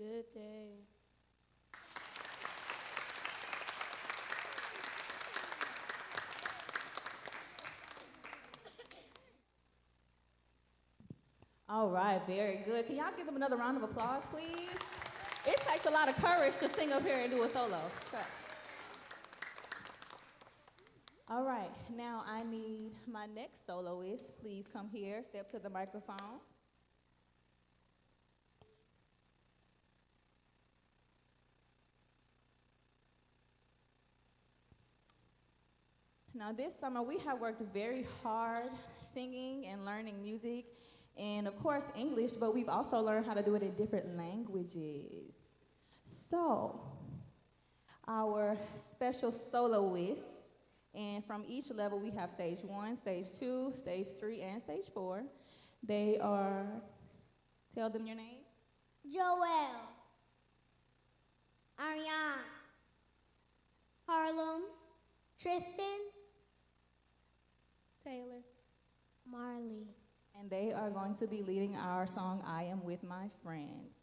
good day. All right, very good. Can y'all give them another round of applause, please? It takes a lot of courage to sing up here and do a solo. All right, now I need my next soloist. Please come here, step to the microphone. Now this summer we have worked very hard singing and learning music and of course English, but we've also learned how to do it in different languages. So our special soloists, and from each level we have stage 1, stage 2, stage 3, and stage 4. They are, tell them your name. Joel, Ariane, Harlem, Tristan, Taylor, Marley. and they are going to be leading our song, I Am With My Friends.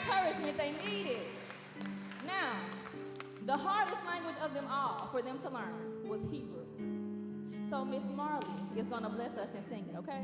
Encouragement, they need it. Now, the hardest language of them all for them to learn was Hebrew. So Miss Marley is gonna bless us and sing it, okay?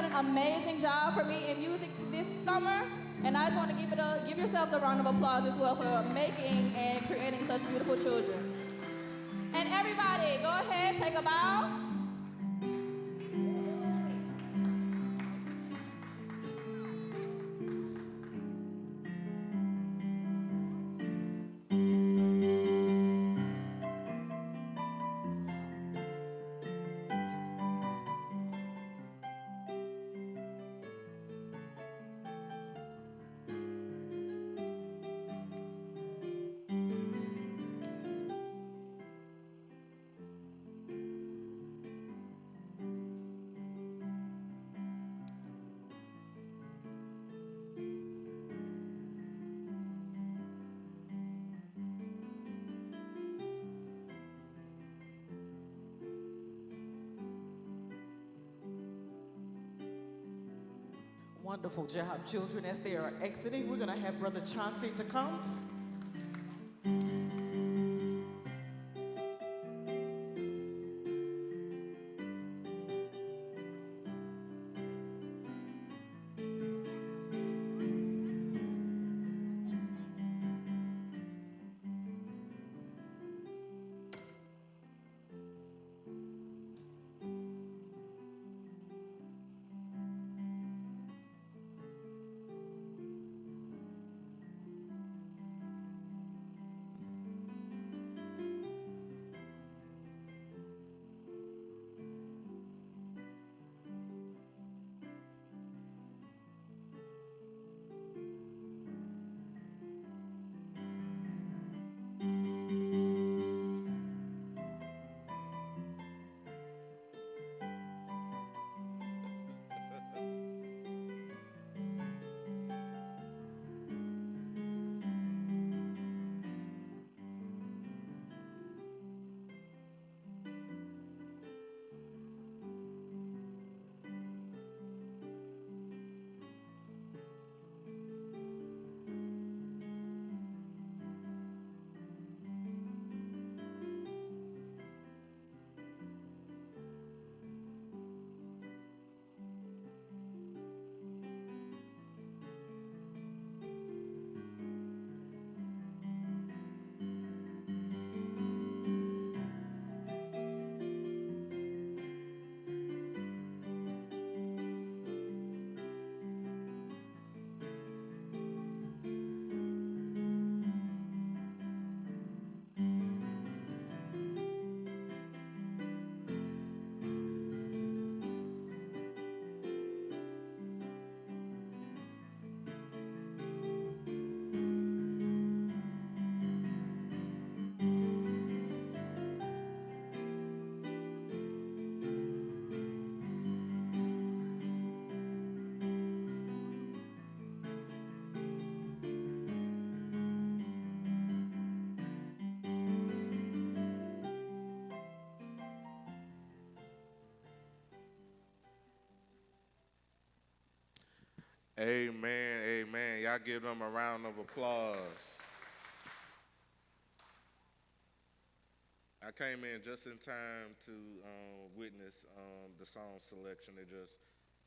done an amazing job for me in music this summer, and I just want to give yourselves a round of applause as well for making and creating such beautiful children. And everybody, go ahead, take a bow. Wonderful job, children. As they are exiting, we're going to have Brother Chauncey to come. Amen, amen. Y'all give them a round of applause. I came in just in time to witness the song selection. It just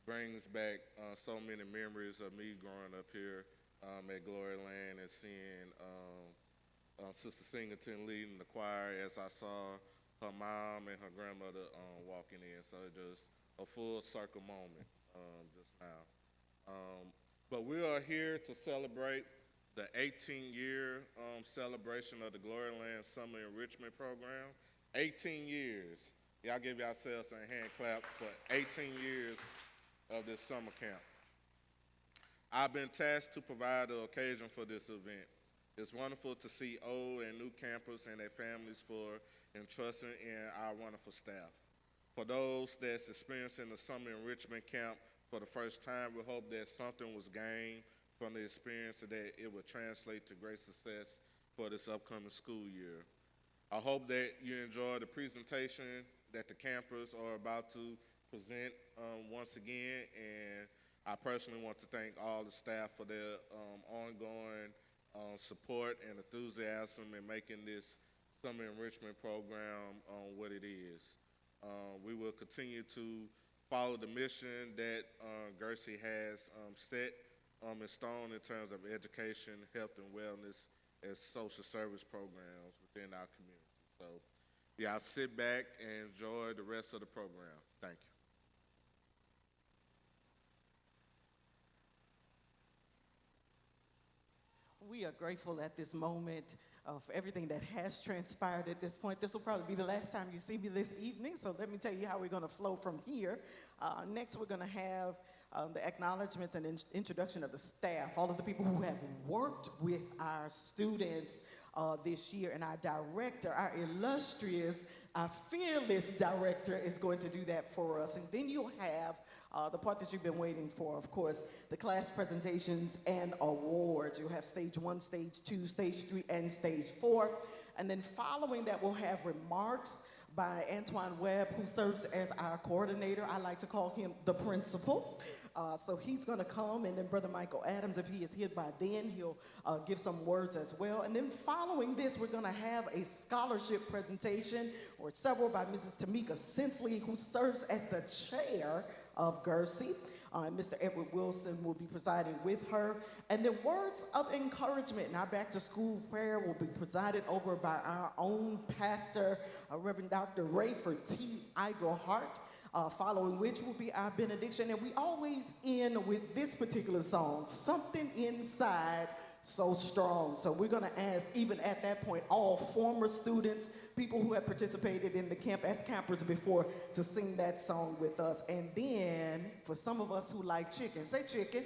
brings back so many memories of me growing up here at Gloryland and seeing Sister Singleton leading the choir as I saw her mom and her grandmother walking in. So it just a full circle moment just now. But we are here to celebrate the 18-year celebration of the Gloryland Summer Enrichment Program. 18 years. Y'all give yourselves a hand clap for 18 years of this summer camp. I've been tasked to provide the occasion for this event. It's wonderful to see old and new campers and their families for entrusting in our wonderful staff. For those that's experiencing the Summer Enrichment Camp for the first time, we hope that something was gained from the experience and that it will translate to great success for this upcoming school year. I hope that you enjoy the presentation that the campers are about to present once again, and I personally want to thank all the staff for their ongoing support and enthusiasm in making this Summer Enrichment Program what it is. We will continue to follow the mission that GERC has set in stone in terms of education, health and wellness, as social service programs within our community. So, yeah, I'll sit back and enjoy the rest of the program. Thank you. We are grateful at this moment for everything that has transpired at this point. This will probably be the last time you see me this evening, so let me tell you how we're going to flow from here. Next, we're going to have the acknowledgments and introduction of the staff, all of the people who have worked with our students this year, and our director, our illustrious, our fearless director is going to do that for us. And then you'll have the part that you've been waiting for, of course, the class presentations and awards. You'll have stage 1, stage 2, stage 3, and stage 4. And then following that, we'll have remarks by Antoine Webb, who serves as our coordinator. I like to call him the principal. So he's gonna come, and then Brother Michael Adams, if he is here by then, he'll give some words as well. And then following this, we're gonna have a scholarship presentation, or several, by Mrs. Tamika Sensley, who serves as the chair of GERC. And Mr. Edward Wilson will be presiding with her. And then words of encouragement in our back to school prayer will be presided over by our own pastor, Reverend Dr. Rayford T. Iglehart, following which will be our benediction. And we always end with this particular song, Something Inside So Strong. So we're gonna ask, even at that point, all former students, people who have participated in the camp as campers before, to sing that song with us. And then, for some of us who like chicken, say chicken.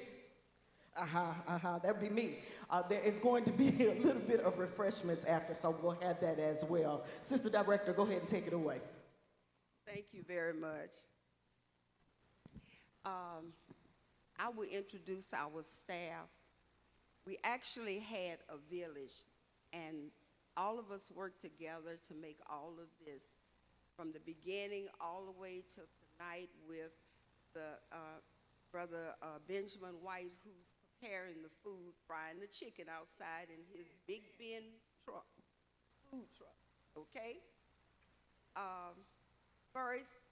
That'd be me. There is going to be a little bit of refreshments after, so we'll have that as well. Sister Director, go ahead and take it away. Thank you very much. I will introduce our staff. We actually had a village, and all of us worked together to make all of this, from the beginning all the way till tonight, with the Brother Benjamin White, who's preparing the food, frying the chicken outside in his Big Ben truck, food truck, okay? First,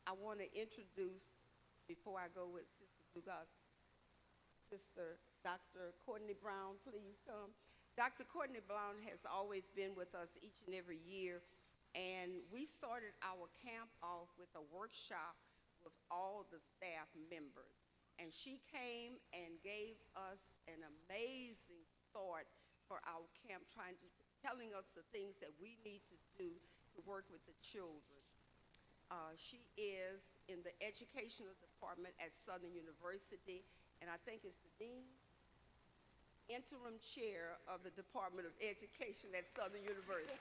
I want to introduce, before I go with Sister Dugas, Sister Dr. Courtney Brown, please come. Dr. Courtney Brown has always been with us each and every year, and we started our camp off with a workshop with all the staff members. And she came and gave us an amazing start for our camp, telling us the things that we need to do to work with the children. She is in the educational department at Southern University, and I think it's the dean, interim chair of the Department of Education at Southern University.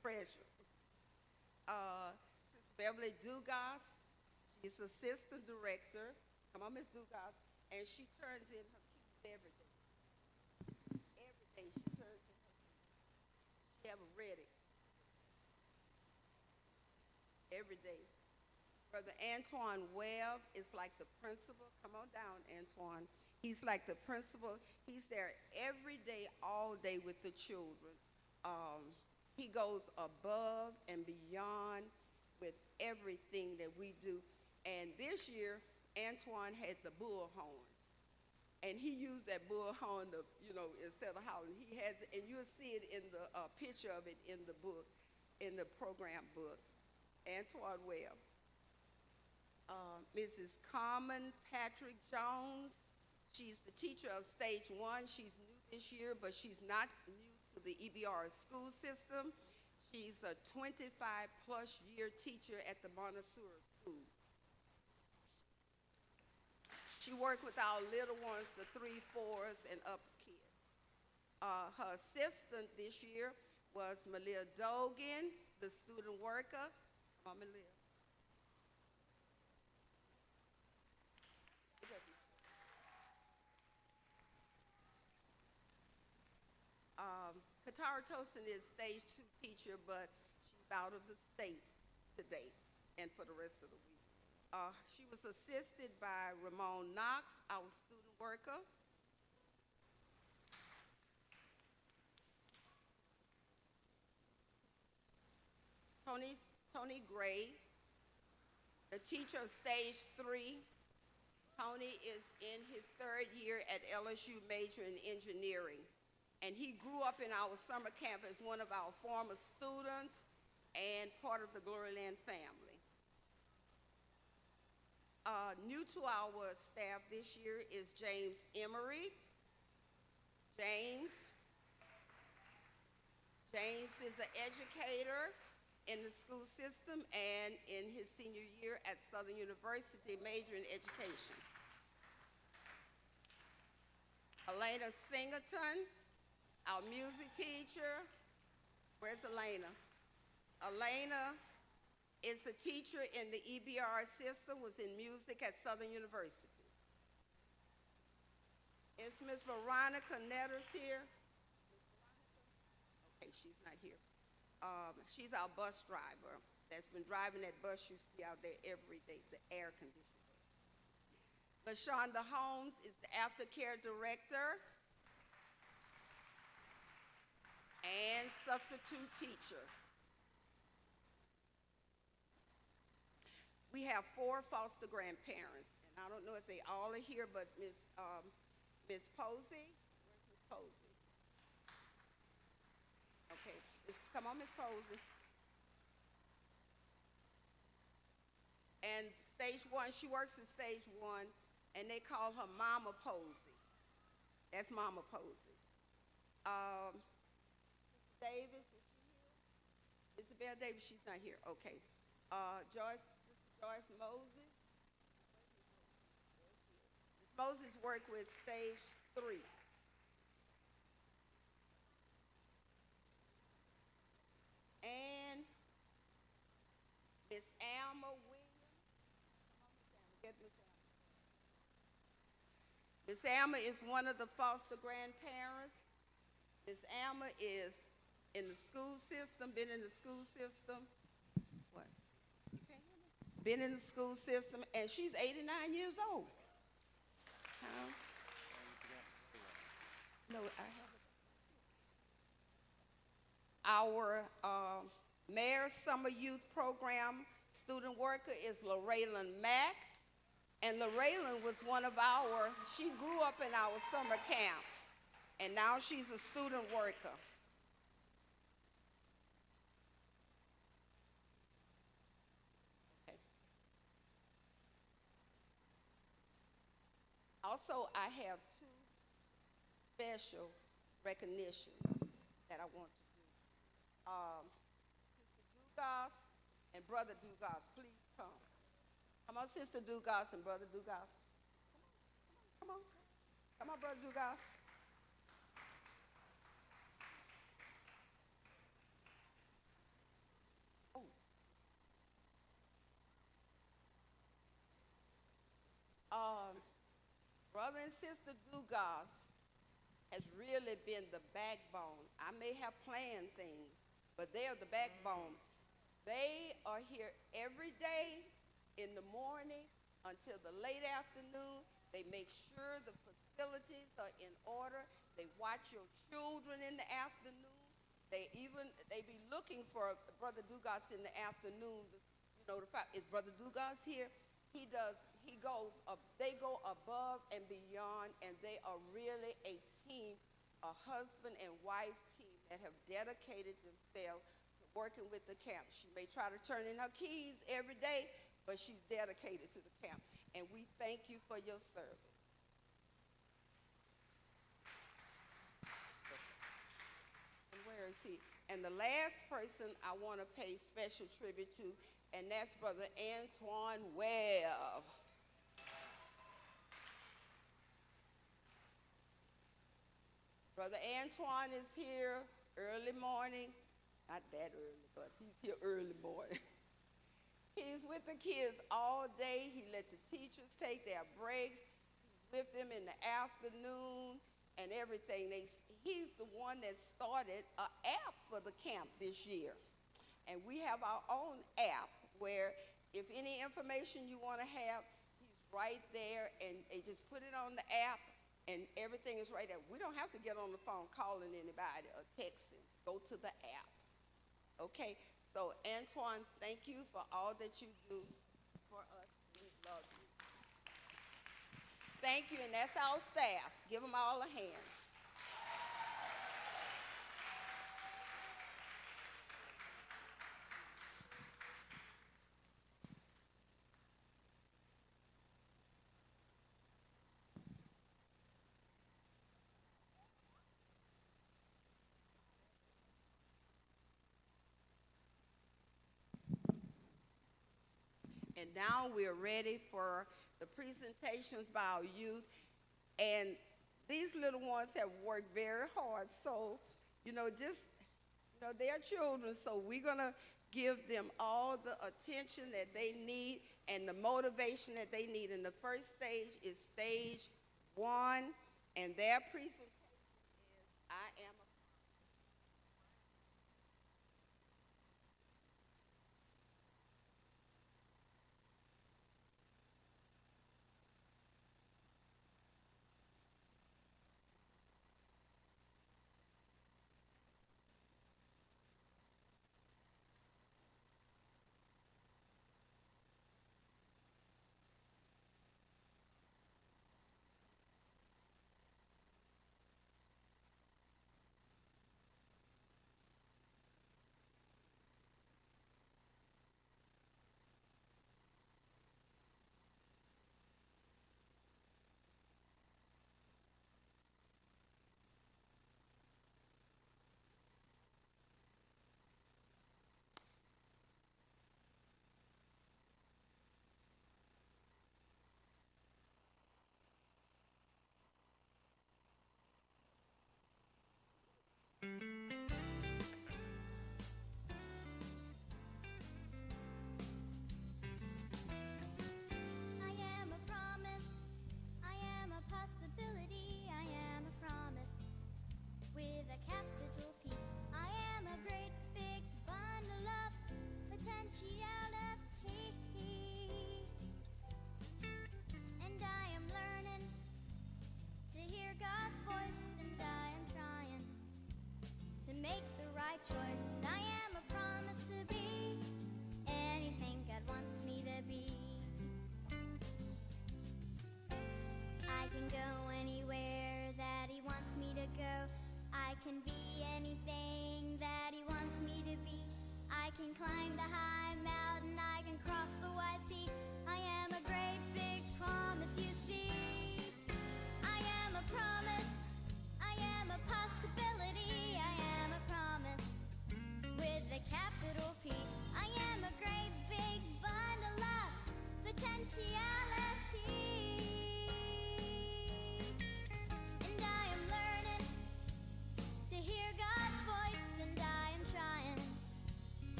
Treasurer. Sister Beverly Dugas, she's assistant director. Come on, Miss Dugas. And she turns in her keys every day. Every day she turns in her keys. She have them ready. Every day. Brother Antoine Webb is like the principal. Come on down, Antoine. He's like the principal. He's there every day, all day with the children. He goes above and beyond with everything that we do. And this year, Antoine had the bullhorn. And he used that bullhorn to, instead of howling. He has it, and you'll see it in the picture of it in the book, in the program book. Antoine Webb. Mrs. Carmen Patrick Jones, she's the teacher of stage 1. She's new this year, but she's not new to the EBR school system. She's a 25-plus year teacher at the Montessori School. She worked with our little ones, the 3, 4s, and up kids. Her assistant this year was Malia Dogan, the student worker. Come on, Malia. Katara Tosin is stage 2 teacher, but she's out of the state today and for the rest of the week. She was assisted by Ramon Knox, our student worker. Tony Gray, the teacher of stage 3. Tony is in his 3rd year at LSU, majoring in engineering. And he grew up in our summer camp as one of our former students and part of the Gloryland family. New to our staff this year is James Emery. James is an educator in the school system and in his senior year at Southern University, majoring in education. Elena Singleton, our music teacher. Where's Elena? Elena is a teacher in the EBR system, was in music at Southern University. Is Miss Veronica Netters here? Okay, she's not here. She's our bus driver that's been driving that bus you see out there every day, the air conditioning bus. LaShonda Holmes is the aftercare director and substitute teacher. We have 4 foster grandparents, and I don't know if they all are here, but Miss Posey, where's Miss Posey? Okay, come on, Miss Posey. And stage 1, she works in stage 1, and they call her Mama Posey. That's Mama Posey. Davis, is she here? Isabel Davis, she's not here. Okay. Joyce Moses. Moses worked with stage 3. And Miss Alma Williams. Get Miss Alma. Miss Alma is one of the foster grandparents. Miss Alma is in the school system, been in the school system. What? You can't hear me? Been in the school system, and she's 89 years old. No, I haven't. Our Mayor's Summer Youth Program student worker is Lorayland Mack, and Lorayland was one of she grew up in our summer camp, and now she's a student worker. Also, I have 2 special recognitions that I want to do. Sister Dugas and Brother Dugas, please come. Come on, Sister Dugas and Brother Dugas. Come on. Come on, Brother Dugas. Brother and Sister Dugas has really been the backbone. I may have planned things, but they are the backbone. They are here every day in the morning until the late afternoon. They make sure the facilities are in order. They watch your children in the afternoon. They be looking for Brother Dugas in the afternoon. Is Brother Dugas here? They go above and beyond, and they are really a team, a husband and wife team that have dedicated themselves to working with the camp. She may try to turn in her keys every day, but she's dedicated to the camp, and we thank you for your service. And where is he? And the last person I want to pay special tribute to, and that's Brother Antoine Webb. Brother Antoine is here early morning. Not that early, but he's here early morning. He's with the kids all day. He let the teachers take their breaks. He's with them in the afternoon and everything. He's the one that started an app for the camp this year. And we have our own app where if any information you want to have, he's right there, and they just put it on the app, and everything is right there. We don't have to get on the phone calling anybody or texting. Go to the app. Okay, So, Antoine, thank you for all that you do for us. We love you. Thank you, and that's our staff. Give them all a hand. And now we're ready for the presentations by our youth. And these little ones have worked very hard. So, they're children. So we're going to give them all the attention that they need and the motivation that they need. And the first stage is stage 1. And their presentation is I Am a I am a promise, I am a possibility, I am a promise with a capital P. I am a great big bundle of potentiality, and I am learning to hear God's voice, and I am trying to make the right choice. I am a promise to be anything God wants me to be. I can go anywhere that He wants me to go. I can be anything that He wants me to be. I can climb the high mountain, I can cross the wide sea. I am a great big promise, you see. I am a promise, I am a possibility, I am a promise with a capital P. I am a great big bundle of potentiality, and I am learning to hear God's voice, and I am trying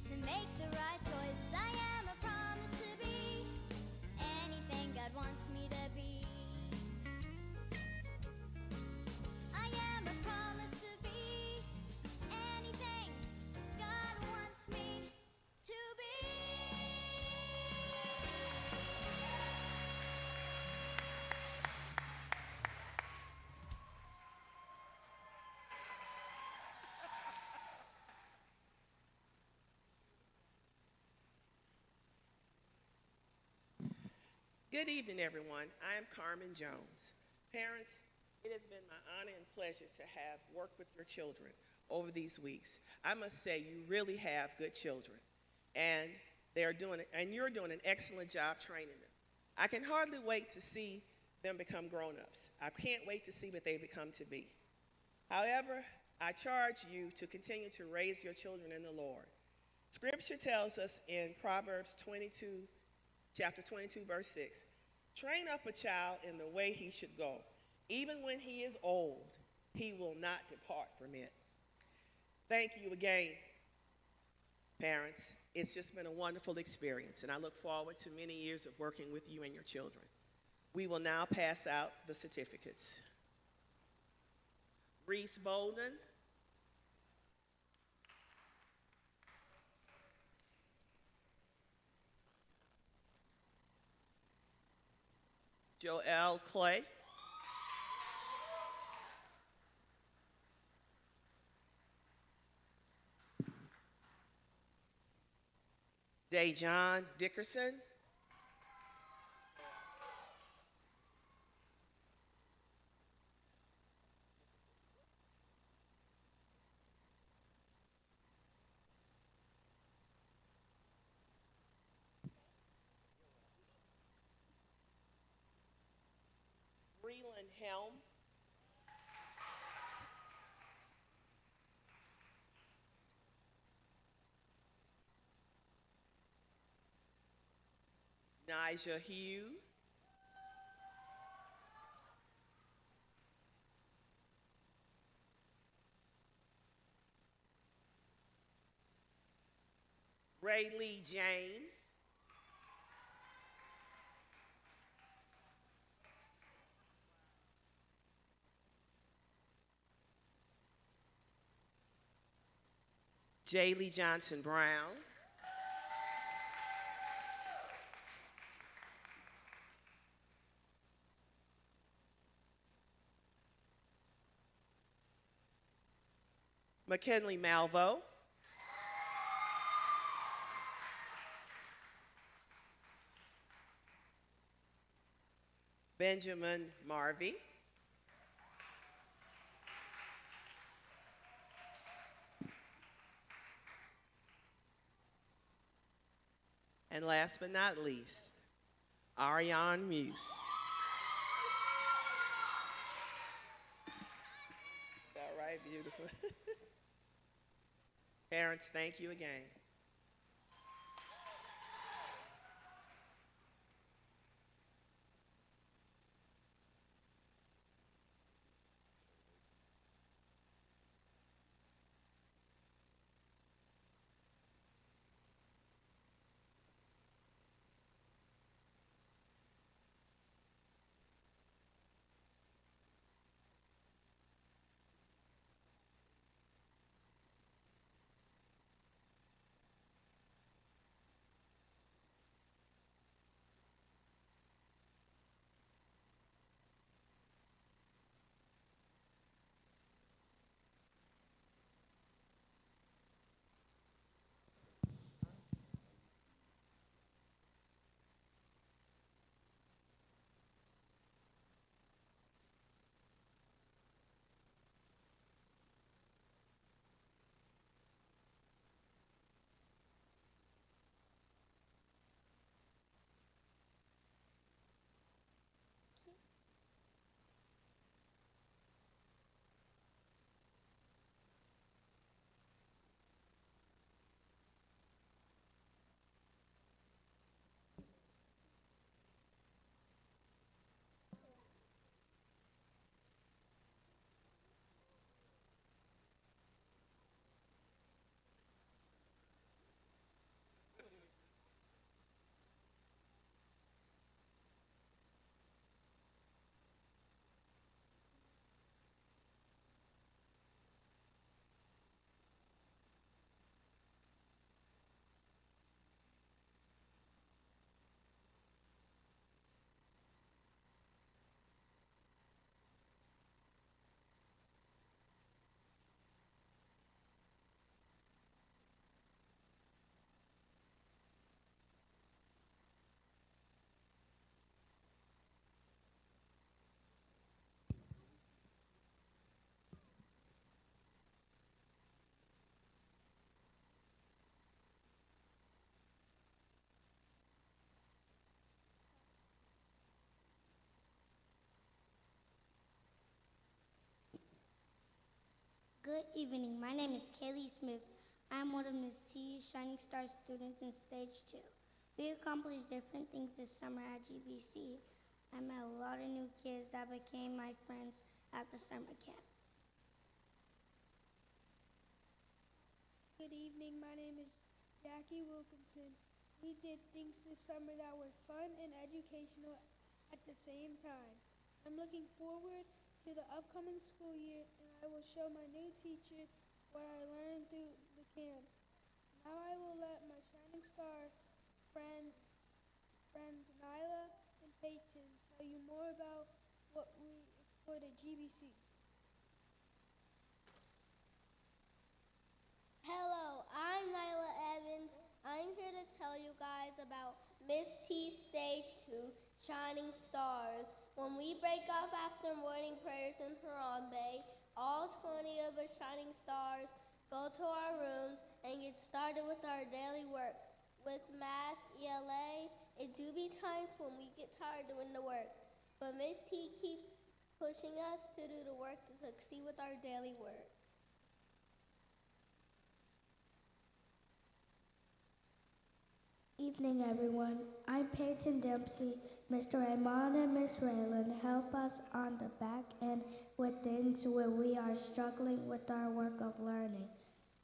to make the right choice. I am a promise to be anything God wants me to be. I am a promise to be anything God wants me to be. Good evening, everyone. I am Carmen Jones. Parents, it has been my honor and pleasure to have worked with your children over these weeks. I must say, you really have good children, and you're doing an excellent job training them. I can hardly wait to see them become grown-ups. I can't wait to see what they become to be. However, I charge you to continue to raise your children in the Lord. Scripture tells us in Proverbs 22, chapter 22, verse 6, train up a child in the way he should go. Even when he is old, he will not depart from it. Thank you again, parents. It's just been a wonderful experience, and I look forward to many years of working with you and your children. We will now pass out the certificates. Reese Bolden, Joelle Clay, Dejon Dickerson. Breland Helm. Nigel Hughes. Ray Lee James. Jaylee Johnson Brown. McKinley Malvo. Benjamin Marvey. And last but not least, Ariane Muse. All right, beautiful. Parents, thank you again. Good evening. My name is Kaylee Smith. I'm one of Ms. T's Shining Star students in Stage 2. We accomplished different things this summer at GBC. I met a lot of new kids that became my friends at the summer camp. Good evening. My name is Jackie Wilkinson. We did things this summer that were fun and educational at the same time. I'm looking forward to the upcoming school year, and I will show my new teacher what I learned through the camp. Now I will let my Shining Star friends Nyla and Peyton tell you more about what we explored at GBC. Hello, I'm Nyla Evans. I'm here to tell you shining stars. When we break off after morning prayers in Harambe, all 20 of us shining stars go to our rooms and get started with our daily work. With math, ELA, it do be times when we get tired doing the work. But Miss T keeps pushing us to do the work to succeed with our daily work. Evening, everyone. I'm Peyton Dempsey. Mr. Raymond and Miss Rayland help us on the back end with things where we are struggling with our work of learning.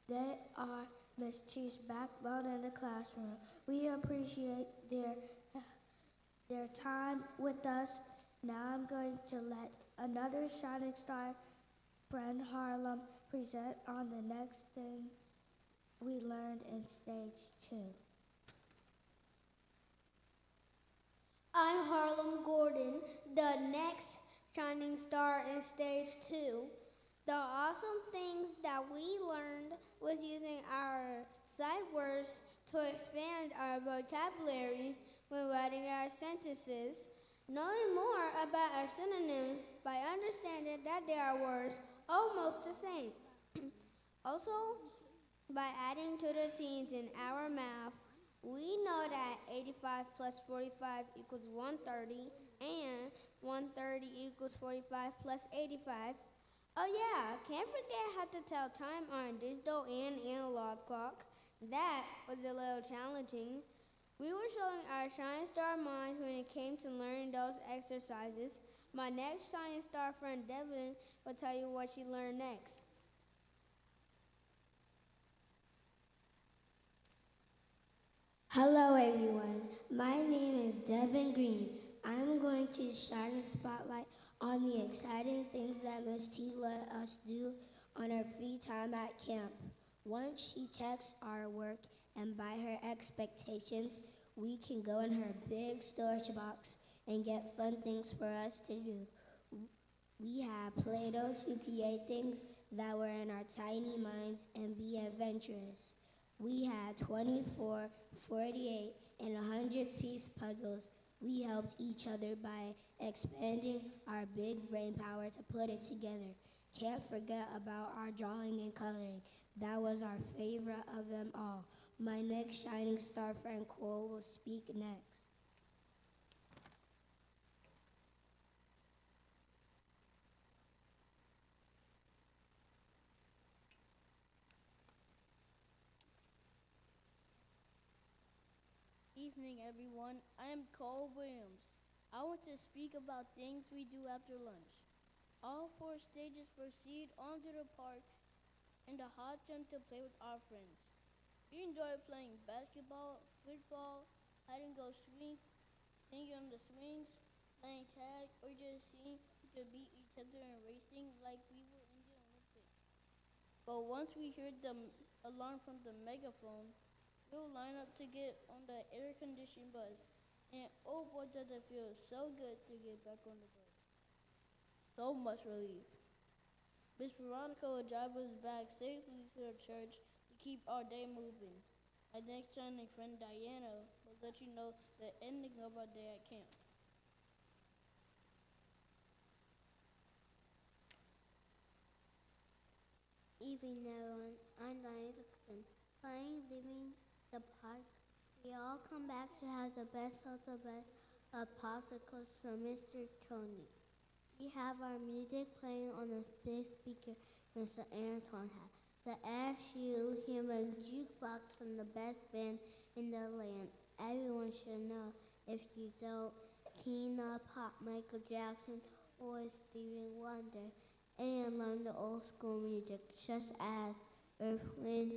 They are Miss T's backbone in the classroom. We appreciate their time with us. Now I'm going to let another shining star friend Harlem present on the next things we learned in stage 2. I'm Harlem Gordon, the next shining star in stage 2. The awesome things that we learned was using our sight words to expand our vocabulary when writing our sentences, knowing more about our synonyms by understanding that they are words almost the same. Also, by adding to the teens in our math, we know that 85 plus 45 equals 130, and 130 equals 45 plus 85. Oh yeah, can't forget how to tell time on digital and analog clock. That was a little challenging. We were showing our shining star minds when it came to learning those exercises. My next shining star friend Devin will tell you what she learned next. Hello, everyone. My name is Devin Green. I'm going to shine a spotlight on the exciting things that Miss T let us do on our free time at camp. Once she checks our work and by her expectations, we can go in her big storage box and get fun things for us to do. We had Play-Doh to create things that were in our tiny minds and be adventurous. We had 24, 48, and 100-piece puzzles. We helped each other by expanding our big brain power to put it together. Can't forget about our drawing and coloring. That was our favorite of them all. My next shining star friend Cole will speak next. Evening, everyone. I am Cole Williams. I want to speak about things we do after lunch. All 4 stages proceed on to the park in the hot sun to play with our friends. We enjoy playing basketball, football, hide and go swing, singing on the swings, playing tag, or just seeing who could beat each other and racing like we were in the Olympics. But once we heard the alarm from the megaphone, we'll line up to get on the air-conditioned bus, and oh boy, does it feel so good to get back on the bus. So much relief. Miss Veronica will drive us back safely to the church to keep our day moving. My next shining friend Diana will let you know the ending of our day at camp. Evening, everyone. I'm Diana Dixon. Playing, living the park. We all come back to have the best of the best of popsicles from Mr. Tony. We have our music playing on a big speaker Mr. Anton had. The SU Human Jukebox from the best band in the land. Everyone should know. If you don't, Tina, Pop, Michael Jackson, or Stevie Wonder. And learn the old school music such as Earth, Wind,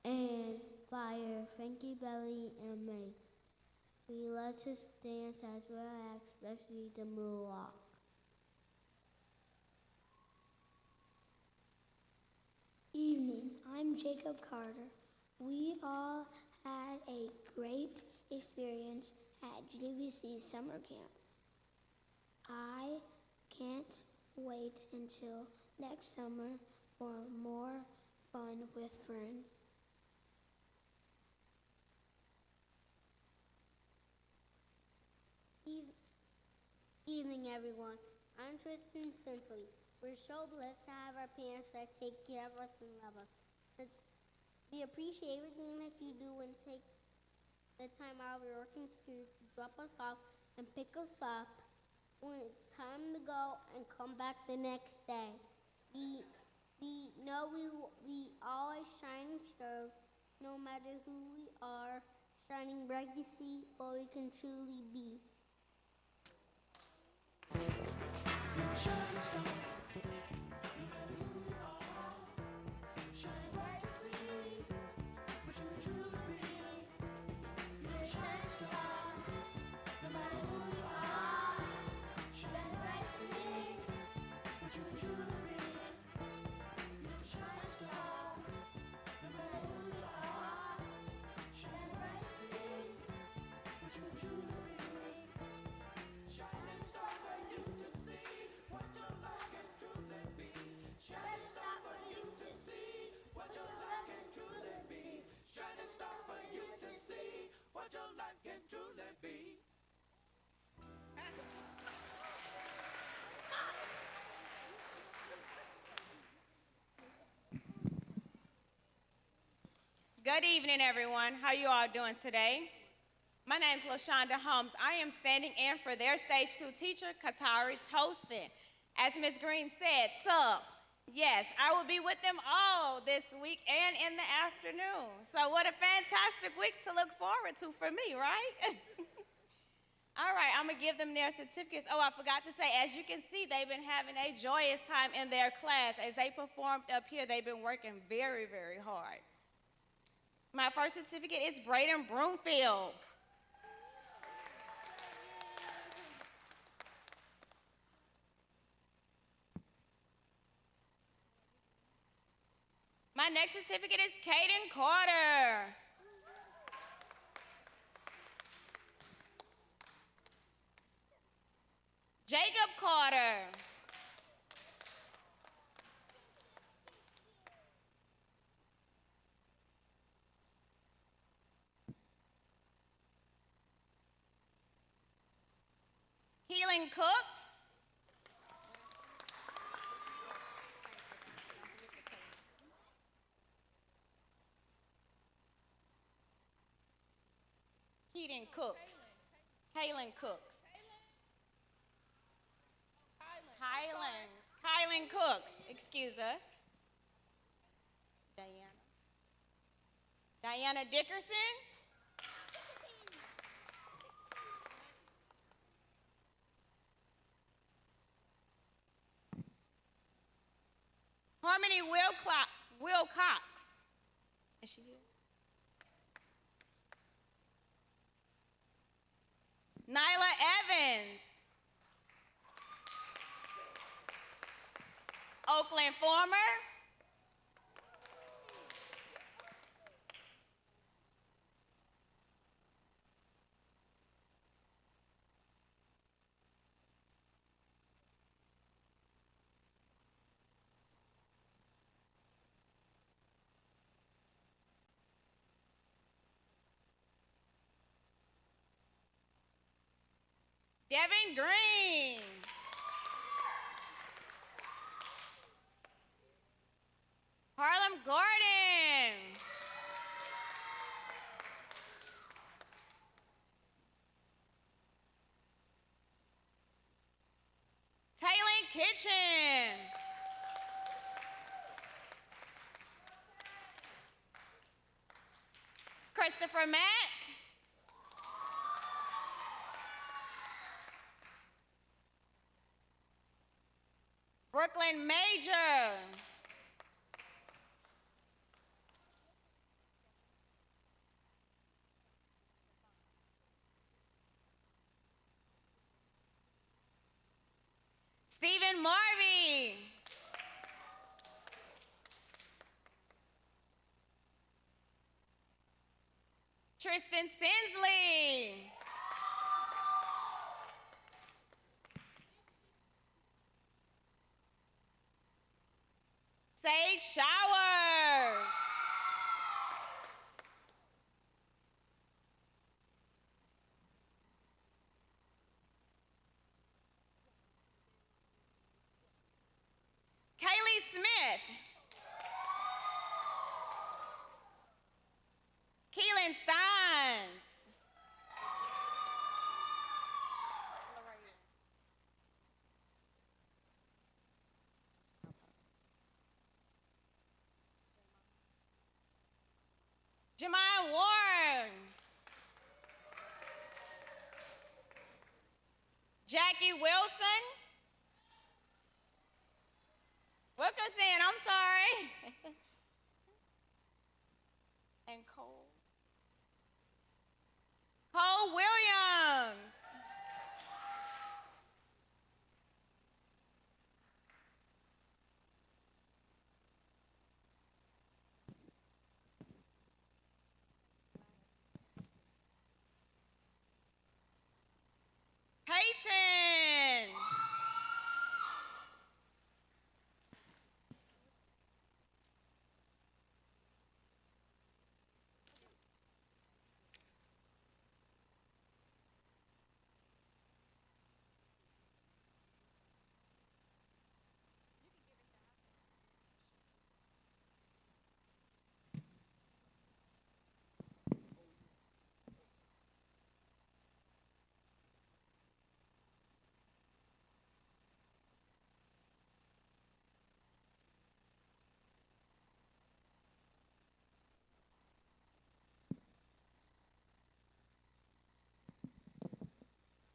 and Fire, Frankie Belly, and Mace. We love to dance as well, especially the moonwalk. Evening, I'm Jacob Carter. We all had a great experience at GWC summer camp. I can't wait until next summer for more fun with friends. evening, everyone. I'm Tristan Sensley. We're so blessed to have our parents that take care of us and love us. We appreciate everything that you do and take the time out of your working schedule to drop us off and pick us up when it's time to go and come back the next day. We know we always shining stars, no matter who we are, shining bright to see what we can truly be. You're a shining star, no matter who you are, shining bright to see what you truly be. You're a shining star, no matter who you are, shining bright to see what you truly be. You're a shining star, no matter who you are, shining bright to see what you truly be. Shining star for you to see what your life can truly be. Shining star for you to see what your life can truly be. Shining star for you to see what your life can truly be. Good evening, everyone. How you all doing today? My name's LaShonda Holmes. I am standing in for their Stage 2 teacher, Katari Toaston. As Ms. Green said, sup, yes, I will be with them all this week and in the afternoon. So what a fantastic week to look forward to for me, right? All right, I'm gonna give them their certificates. Oh, I forgot to say, as you can see, they've been having a joyous time in their class. As they performed up here, they've been working very, very hard. My first certificate is Braden Broomfield. My next certificate is Caden Carter. Jacob Carter. Keelan Cooks. Keaton Cooks. Kaylin Cooks. Kylan Cooks. Excuse us. Diana Dickerson. Harmony Wilcox. Is she here? Nyla Evans. Oakland Former. Devin Green. Harlem Gordon. Taylor Kitchen. Christopher Mack. Brooklyn Major. Stephen Marvey. Tristan Sinsley. Sage Showers. Jemai Warren. Jackie Wilson. Wilkerson, I'm sorry. And Cole. Cole Williams. Peyton.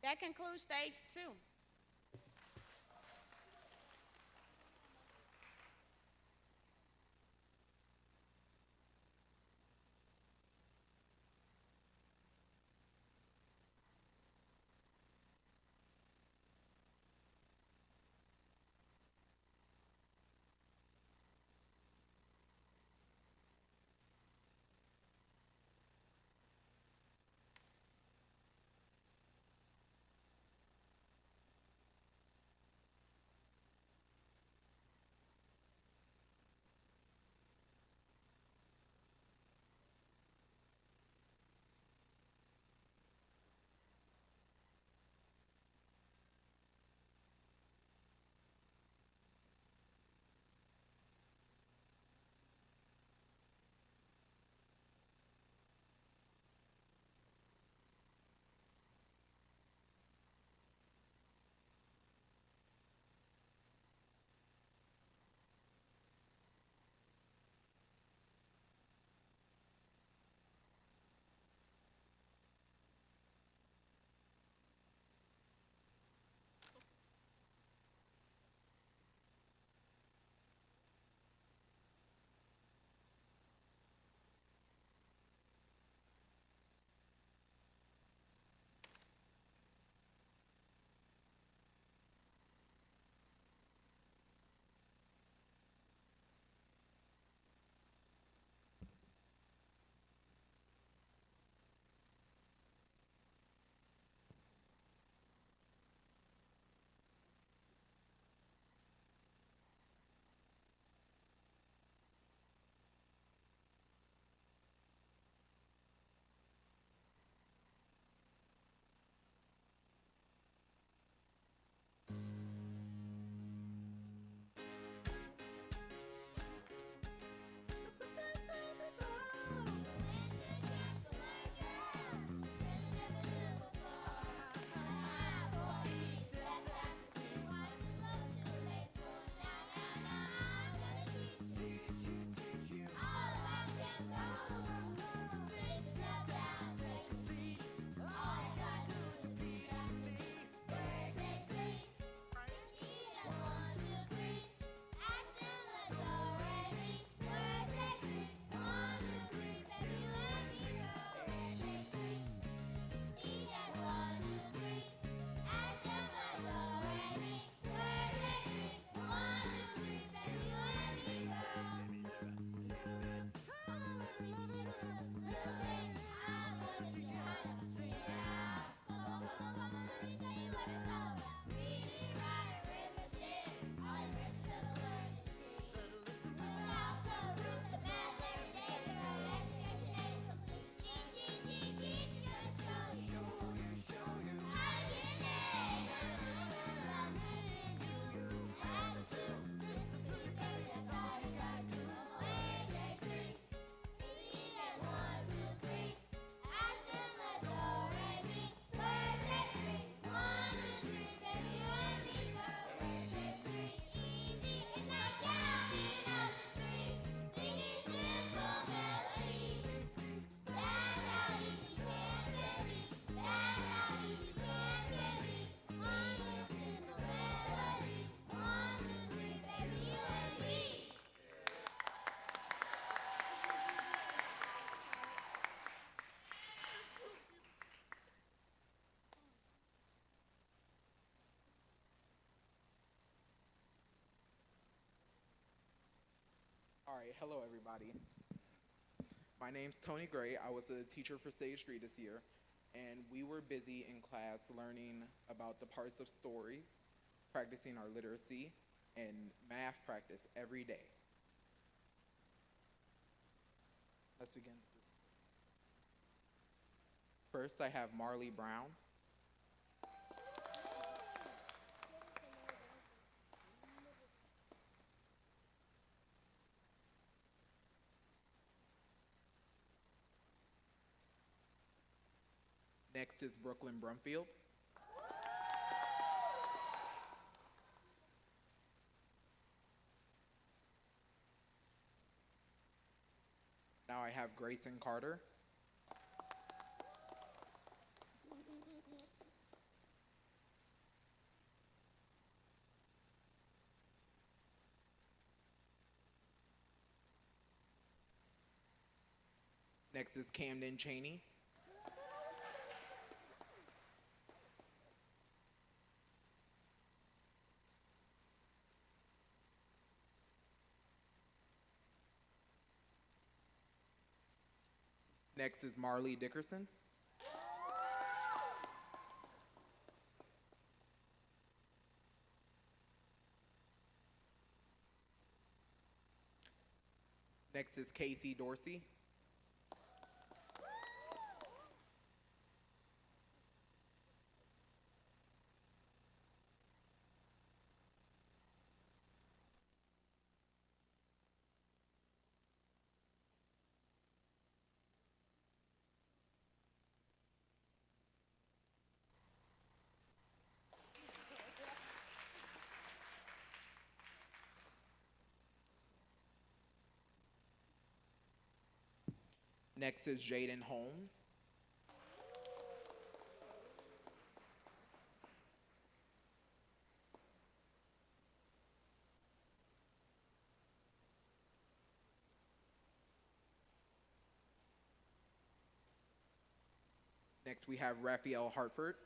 That concludes stage 2. right, hello everybody. My name's Tony Gray. I was a teacher for Stage 3 this year, and we were busy in class learning about the parts of stories, practicing our literacy, and math practice every day. Let's begin. First, I have Marley Brown. Next is Brooklyn Brumfield. Now I have Grayson Carter. Next is Camden Cheney. Next is Marley Dickerson. Next is Casey Dorsey. Next is Jaden Holmes. Next we have Raphael Hartford.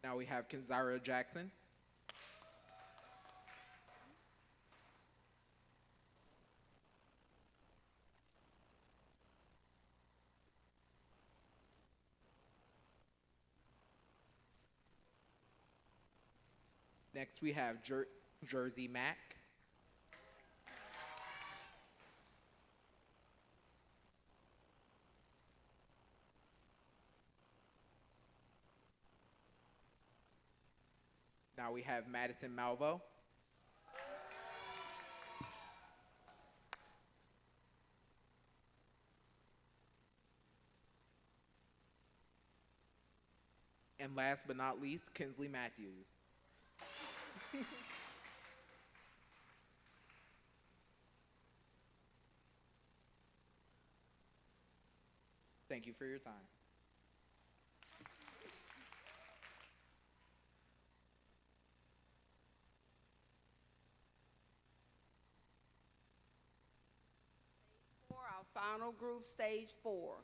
Now we have Kenzara Jackson. Next we have Jersey Mack. Now we have Madison Malvo. And last but not least, Kinsley Matthews. Thank you for your time. For our final group, stage 4.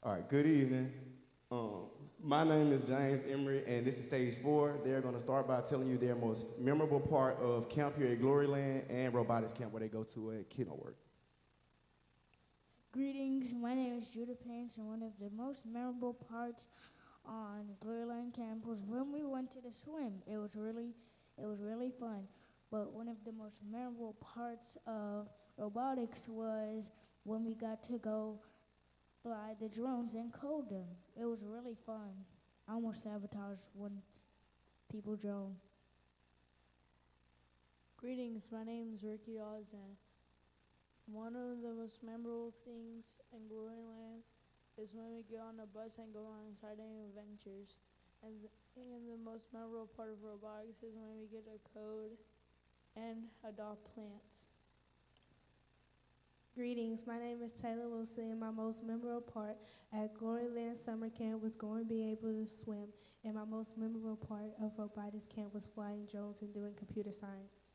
All right, good evening. My name is James Emery, and this is stage 4. They're going to start by telling you their most memorable part of camp here at Gloryland and robotics camp where they go to at Kenilworth. Greetings, my name is Judah Pants, and one of the most memorable parts on Gloryland camp was when we went to the swim. It was really fun. But one of the most memorable parts of robotics was when we got to go fly the drones and code them. It was really fun. I almost sabotaged one people drone. Greetings, my name is Ricky Ozan. One of the most memorable things in Gloryland is when we get on a bus and go on exciting adventures. And the most memorable part of robotics is when we get to code and adopt plants. Greetings, my name is Taylor Wilson, and my most memorable part at Gloryland Summer Camp was going to be able to swim, and my most memorable part of robotics camp was flying drones and doing computer science.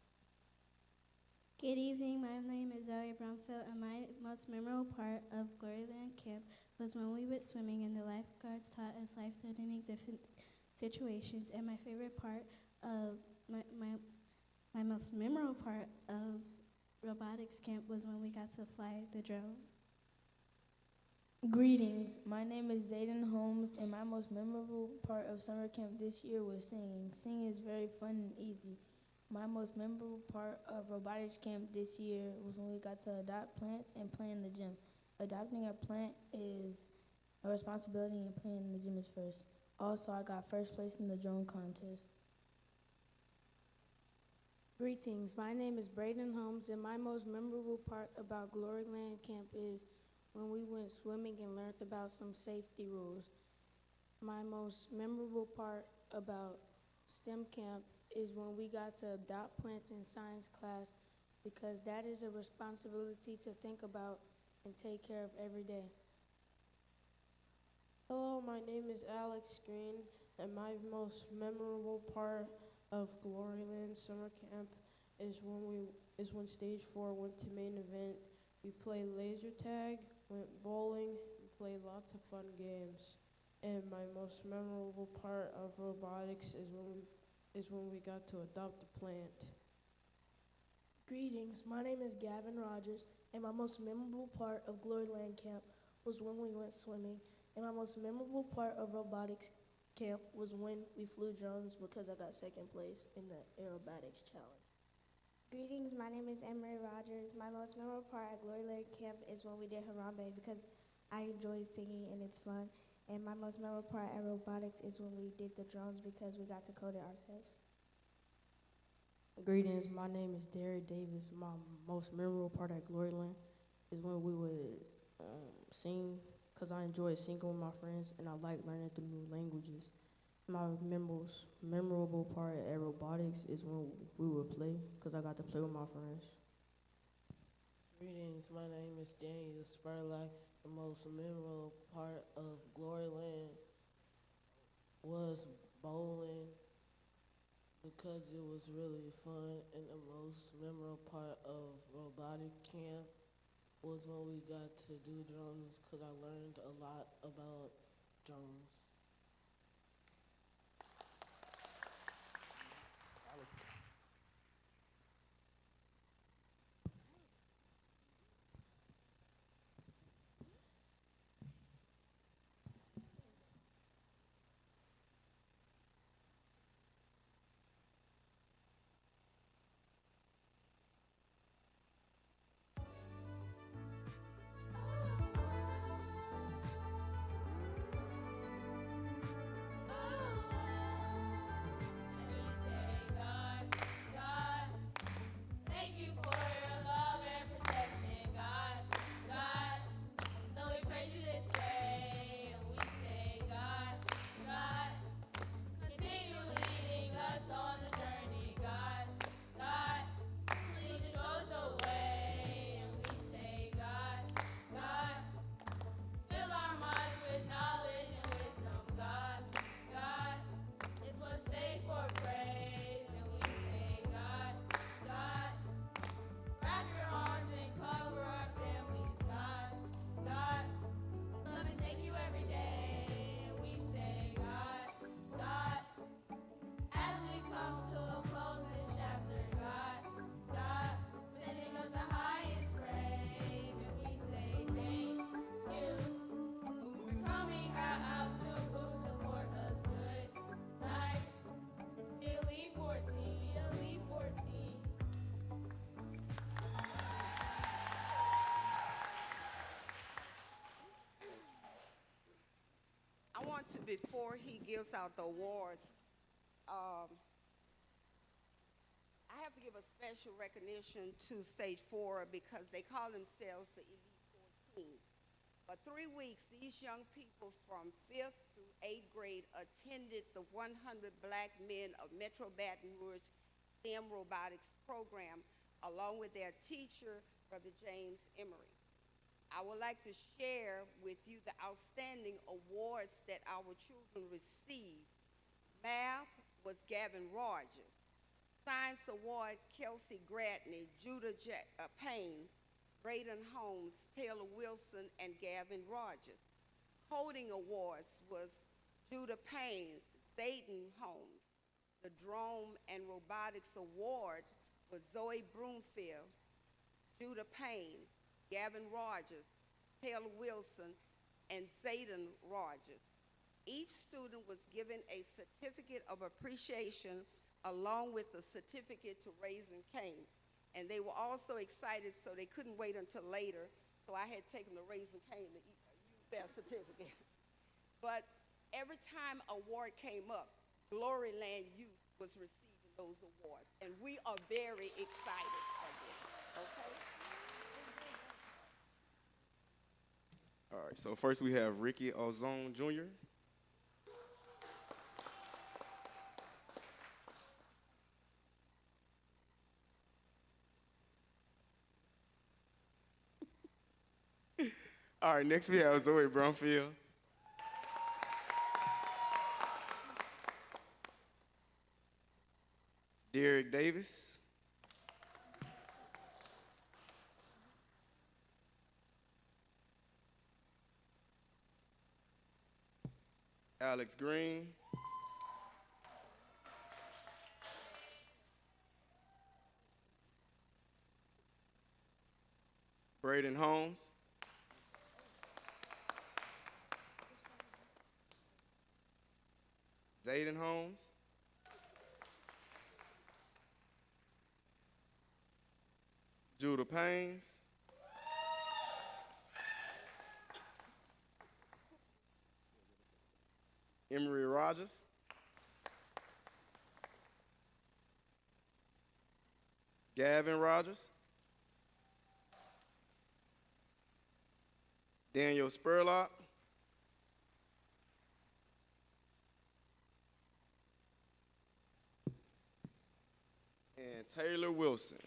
Good evening, my name is Zoe Bromfield, and my most memorable part of Gloryland Camp was when we went swimming and the lifeguards taught us life-threatening different situations. And my favorite part of my most memorable part of robotics camp was when we got to fly the drone. Greetings, my name is Zayden Holmes, and my most memorable part of summer camp this year was singing. Singing is very fun and easy. My most memorable part of robotics camp this year was when we got to adopt plants and play in the gym. Adopting a plant is a responsibility and playing in the gym is first. Also, I got first place in the drone contest. Greetings, my name is Braden Holmes, and my most memorable part about Gloryland Camp is when we went swimming and learned about some safety rules. My most memorable part about STEM camp is when we got to adopt plants in science class, because that is a responsibility to think about and take care of every day. Hello, my name is Alex Green, and my most memorable part of Gloryland Summer Camp is when Stage 4 went to main event. We played laser tag, went bowling, and played lots of fun games. And my most memorable part of robotics is when we got to adopt a plant. Greetings, my name is Gavin Rogers, and my most memorable part of Gloryland Camp was when we went swimming. And my most memorable part of robotics camp was when we flew drones, because I got second place in the aerobatics challenge. Greetings, my name is Emery Rogers. My most memorable part at Gloryland Camp is when we did Harambe, because I enjoy singing and it's fun. And my most memorable part at robotics is when we did the drones, because we got to code it ourselves. Greetings, my name is Derek Davis. My most memorable part at Gloryland is when we would sing, because I enjoy singing with my friends and I like learning the new languages. My most memorable part at robotics is when we would play, because I got to play with my friends. Greetings, my name is Daniel Spurlock. The most memorable part of Gloryland was bowling, because it was really fun, and the most memorable part of robotic camp was when we got to do drones, because I learned a lot about drones. before he gives out the awards, I have to give a special recognition to Stage 4 because they call themselves the Elite 14. For 3 weeks, these young people from 5th through 8th grade attended the 100 Black Men of Metro Baton Rouge STEM robotics program along with their teacher, Brother James Emery. I would like to share with you the outstanding awards that our children received. Math was Gavin Rogers. Science Award, Kelsey Gratney, Judah Payne, Braden Holmes, Taylor Wilson, and Gavin Rogers. Coding Awards was Judah Payne, Zayden Holmes. The Drone and Robotics Award was Zoe Broomfield, Judah Payne, Gavin Rogers, Taylor Wilson, and Zayden Rogers. Each student was given a certificate of appreciation along with a certificate to Raising Cane. And they were also excited, so they couldn't wait until later. So I had taken the Raising Cane to use their certificate. But every time an award came up, Gloryland Youth was receiving those awards. And we are very excited for them, okay? All right, so first we have Ricky Ozone Jr. All right, next we have Zoe Brumfield. Derek Davis. Alex Green. Braden Holmes. Zayden Holmes. Judah Paynes. Emery Rogers. Gavin Rogers. Daniel Spurlock. And Taylor Wilson.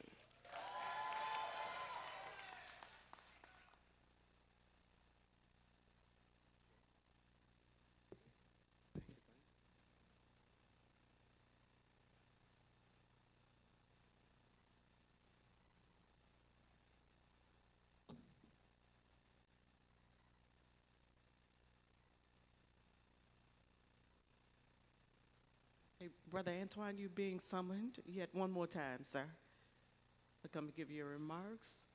Hey, Brother Antoine, you being summoned yet one more time, sir. So come and give your remarks.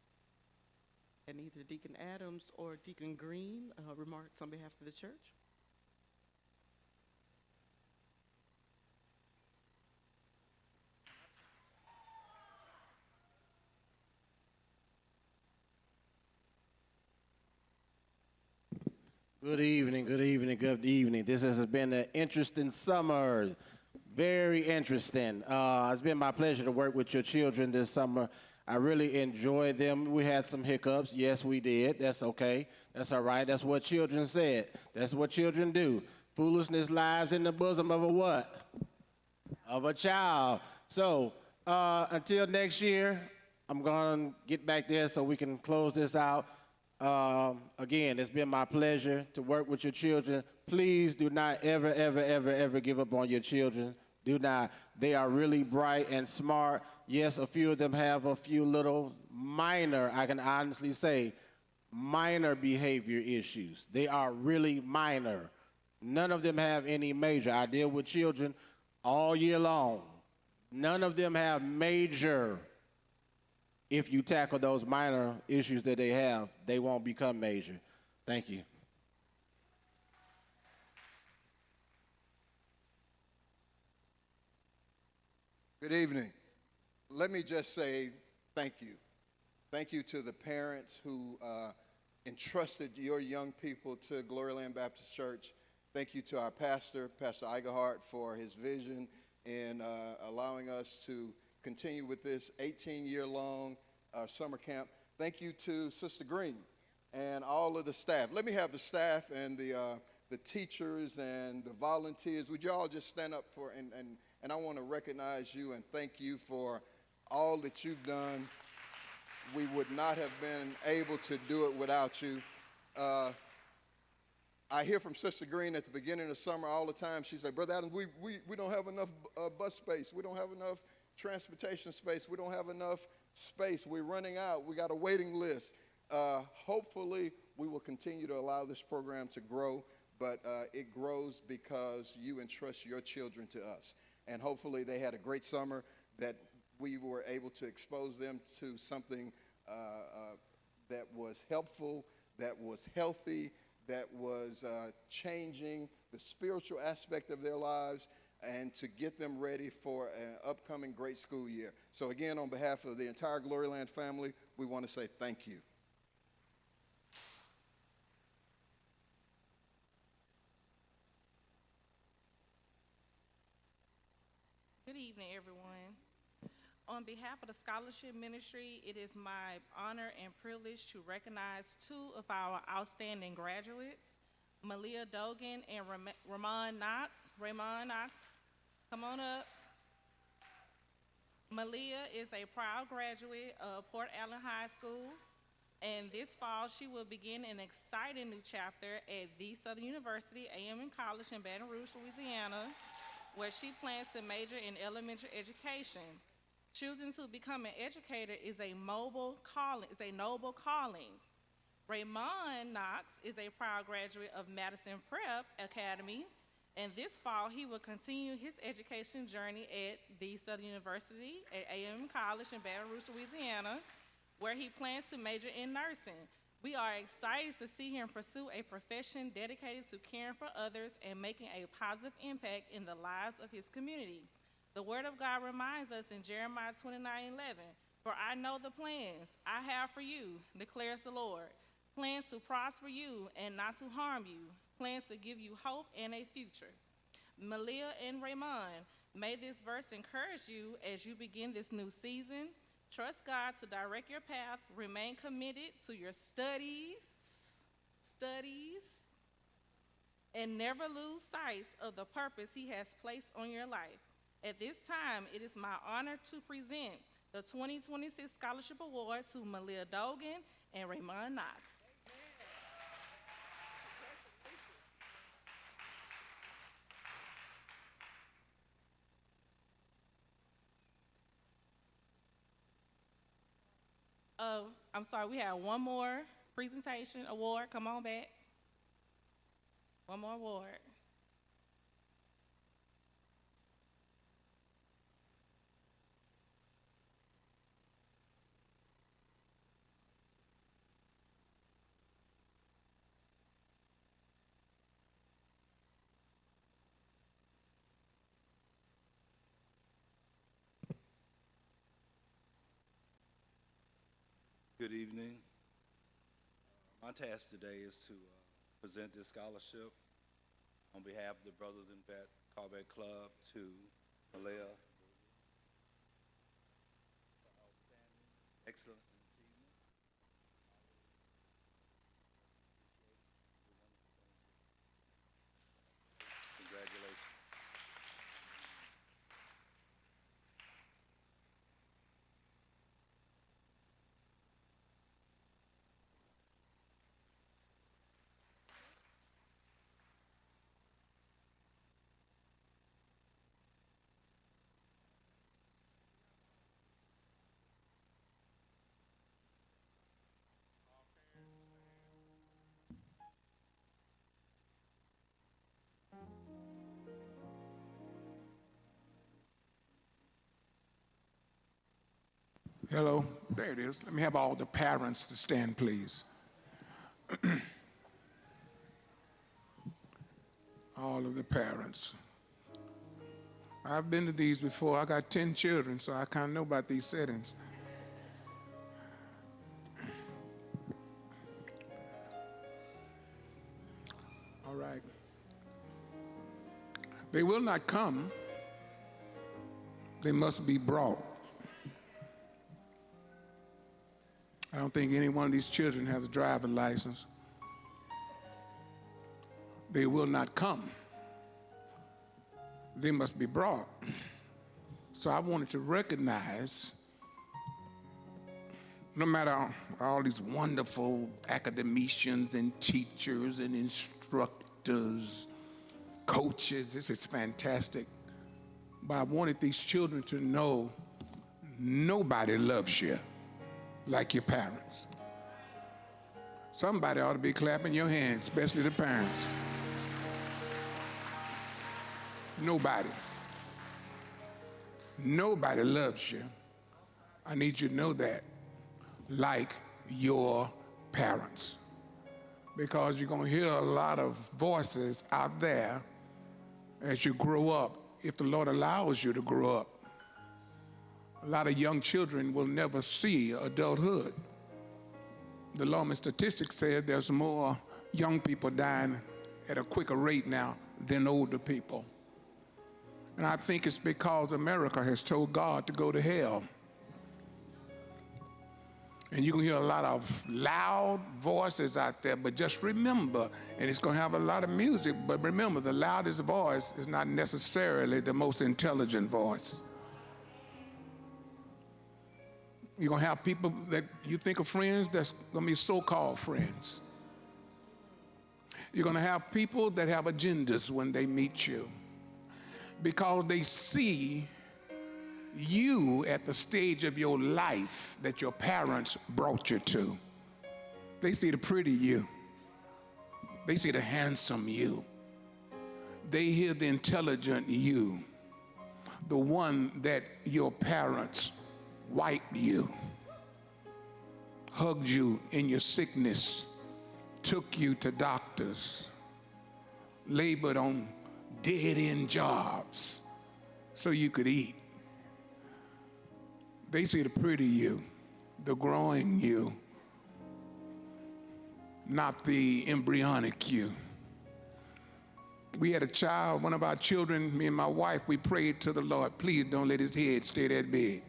And either Deacon Adams or Deacon Green remarks on behalf of the church. Good evening, good evening, good evening. This has been an interesting summer, very interesting. It's been my pleasure to work with your children this summer. I really enjoyed them. We had some hiccups. Yes, we did. That's okay. That's all right. That's what children said. That's what children do. Foolishness lies in the bosom of a what? Of a child. So until next year, I'm going to get back there so we can close this out. Again, it's been my pleasure to work with your children. Please do not ever, ever, ever, ever give up on your children. Do not. They are really bright and smart. Yes, a few of them have a few little minor, I can honestly say, minor behavior issues. They are really minor. None of them have any major. I deal with children all year long. None of them have major. If you tackle those minor issues that they have, they won't become major. Thank you. Good evening. Let me just say thank you. Thank you to the parents who entrusted your young people to Gloryland Baptist Church. Thank you to our pastor, Pastor Iglehart, for his vision in allowing us to continue with this 18-year-long summer camp. Thank you to Sister Green and all of the staff. Let me have the staff and the teachers and the volunteers. Would you all just stand up for, and I want to recognize you and thank you for all that you've done. We would not have been able to do it without you. I hear from Sister Green at the beginning of the summer all the time. She said, Brother Adams, we don't have enough bus space. We don't have enough transportation space. We don't have enough space. We're running out. We got a waiting list. Hopefully, we will continue to allow this program to grow, but it grows because you entrust your children to us. And hopefully, they had a great summer, that we were able to expose them to something that was helpful, that was healthy, that was changing the spiritual aspect of their lives, and to get them ready for an upcoming great school year. So again, on behalf of the entire Gloryland family, we want to say thank you. Good evening, everyone. On behalf of the Scholarship Ministry, it is my honor and privilege to recognize two of our outstanding graduates, Malia Dogan and Ramon Knox. Ramon Knox, come on up. Malia is a proud graduate of Port Allen High School, and this fall she will begin an exciting new chapter at the Southern University A&M College in Baton Rouge, Louisiana, where she plans to major in elementary education. Choosing to become an educator is a noble calling. Raymond Knox is a proud graduate of Madison Prep Academy, and this fall he will continue his education journey at the Southern University at A&M College in Baton Rouge, Louisiana, where he plans to major in nursing. We are excited to see him pursue a profession dedicated to caring for others and making a positive impact in the lives of his community. The Word of God reminds us in Jeremiah 29:11, "For I know the plans I have for you, declares the Lord, plans to prosper you and not to harm you, plans to give you hope and a future." Malia and Raymond, may this verse encourage you as you begin this new season. Trust God to direct your path. Remain committed to your studies, and never lose sight of the purpose He has placed on your life. At this time, it is my honor to present the 2026 Scholarship Award to Malia Dogan and Raymond Knox. I'm sorry, we have one more presentation award. Come on back. One more award. Good evening. My task today is to present this scholarship on behalf of the Brothers in Corvette Club to Malia. Excellent achievement. Congratulations. Hello, there it is. Let me have all the parents to stand, please. All of the parents. I've been to these before. I got 10 children, so I kind of know about these settings. All right. They will not come. They must be brought. I don't think any one of these children has a driver's license. They will not come. They must be brought. So I wanted to recognize, no matter all these wonderful academicians and teachers and instructors, coaches, this is fantastic. But I wanted these children to know nobody loves you like your parents. Somebody ought to be clapping your hands, especially the parents. Nobody. Nobody loves you. I need you to know that, like your parents. Because you're going to hear a lot of voices out there as you grow up, if the Lord allows you to grow up. A lot of young children will never see adulthood. The alarming statistics say there's more young people dying at a quicker rate now than older people. And I think it's because America has told God to go to hell. And you can hear a lot of loud voices out there, but just remember, and it's going to have a lot of music, but remember, the loudest voice is not necessarily the most intelligent voice. You're going to have people that you think are friends that's going to be so-called friends. You're going to have people that have agendas when they meet you because they see you at the stage of your life that your parents brought you to. They see the pretty you. They see the handsome you. They hear the intelligent you, the one that your parents wiped you, hugged you in your sickness, took you to doctors, labored on dead-end jobs so you could eat. They see the pretty you, the growing you, not the embryonic you. We had a child, one of our children, me and my wife, we prayed to the Lord, please don't let his head stay that big.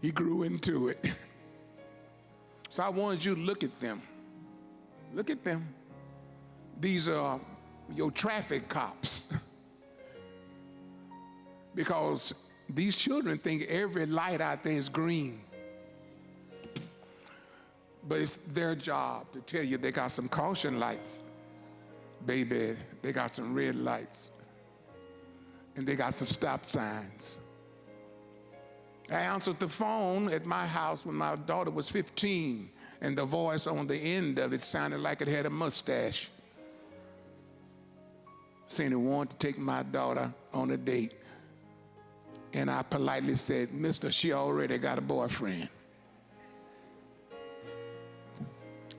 He grew into it. So I wanted you to look at them. Look at them. These are your traffic cops. Because these children think every light out there is green. But it's their job to tell you they got some caution lights. Baby, they got some red lights. And they got some stop signs. I answered the phone at my house when my daughter was 15, and the voice on the end of it sounded like it had a mustache, saying it wanted to take my daughter on a date. And I politely said, Mister, she already got a boyfriend.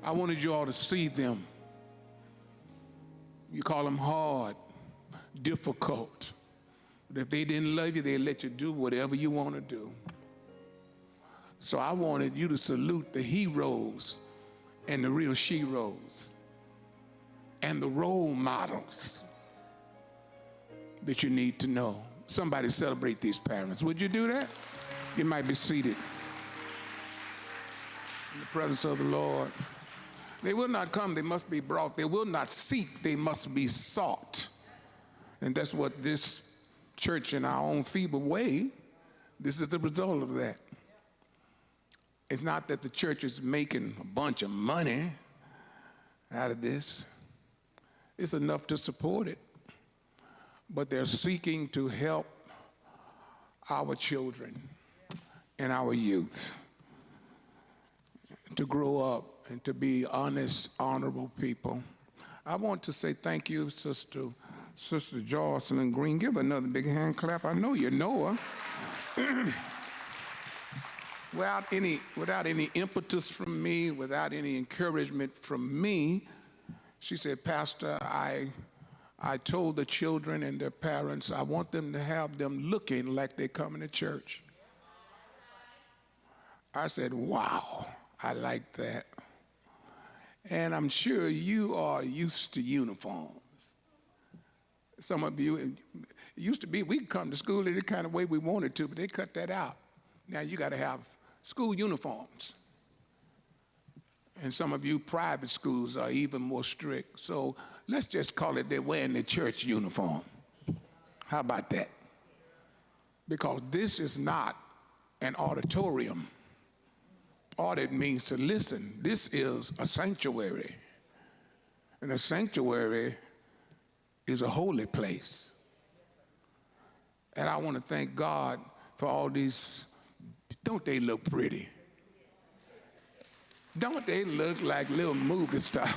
I wanted you all to see them. You call them hard, difficult. But if they didn't love you, they'd let you do whatever you want to do. So I wanted you to salute the heroes and the real sheroes and the role models that you need to know. Somebody celebrate these parents. Would you do that? You might be seated in the presence of the Lord. They will not come, they must be brought. They will not seek, they must be sought. And that's what this church, in our own feeble way, this is the result of that. It's not that the church is making a bunch of money out of this. It's enough to support it. But they're seeking to help our children and our youth to grow up and to be honest, honorable people. I want to say thank you, Sister Jocelyn Green. Give her another big hand clap. I know you know her. Without any impetus from me, without any encouragement from me, she said, Pastor, I told the children and their parents, I want them to have them looking like they're coming to church. I said, wow, I like that. And I'm sure you are used to uniforms. Some of you, it used to be we could come to school any kind of way we wanted to, but they cut that out. Now you got to have school uniforms. And some of you private schools are even more strict. So let's just call it they're wearing the church uniform. How about that? Because this is not an auditorium. Audit means to listen. This is a sanctuary. And a sanctuary is a holy place. And I want to thank God for all these. Don't they look pretty? Don't they look like little movie stars?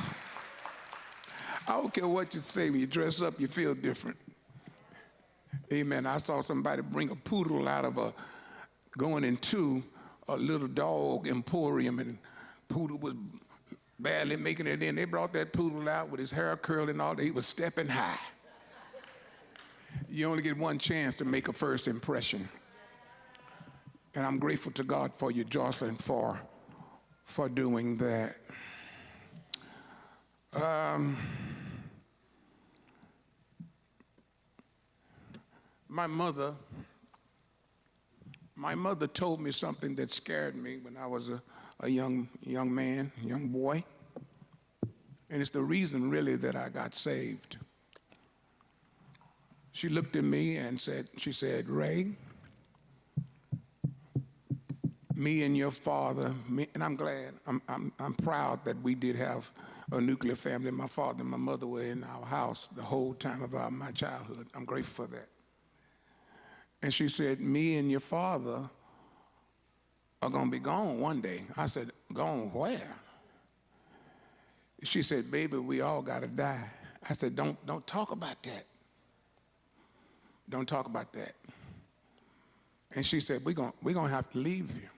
I don't care what you say, when you dress up, you feel different. Amen. I saw somebody bring a poodle out of going into a little dog emporium, and poodle was barely making it in. They brought that poodle out with his hair curled and all that. He was stepping high. You only get one chance to make a first impression. And I'm grateful to God for you, Jocelyn, for doing that. My mother told me something that scared me when I was a young man, young boy. And it's the reason really that I got saved. She looked at me and she said, Ray, me and your father, and I'm glad, I'm proud that we did have a nuclear family. My father and my mother were in our house the whole time of my childhood. I'm grateful for that. And she said, me and your father are going to be gone one day. I said, gone where? She said, baby, we all got to die. I said, don't talk about that. Don't talk about that. And she said, we're gonna have to leave you.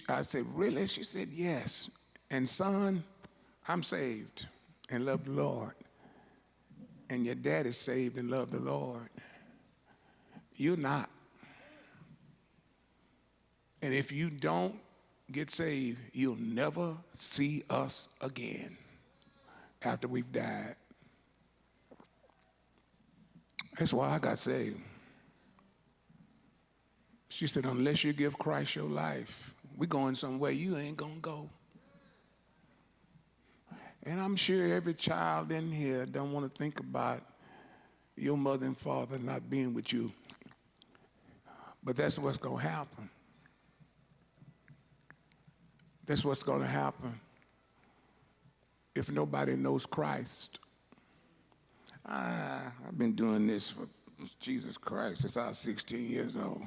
I said, really? She said, yes. And son, I'm saved and love the Lord. And your dad is saved and love the Lord. You're not. And if you don't get saved, you'll never see us again after we've died. That's why I got saved. She said, unless you give Christ your life, we're going somewhere you ain't gonna go. And I'm sure every child in here don't want to think about your mother and father not being with you. But that's what's going to happen. That's what's going to happen if nobody knows Christ. I've been doing this for Jesus Christ since I was 16 years old.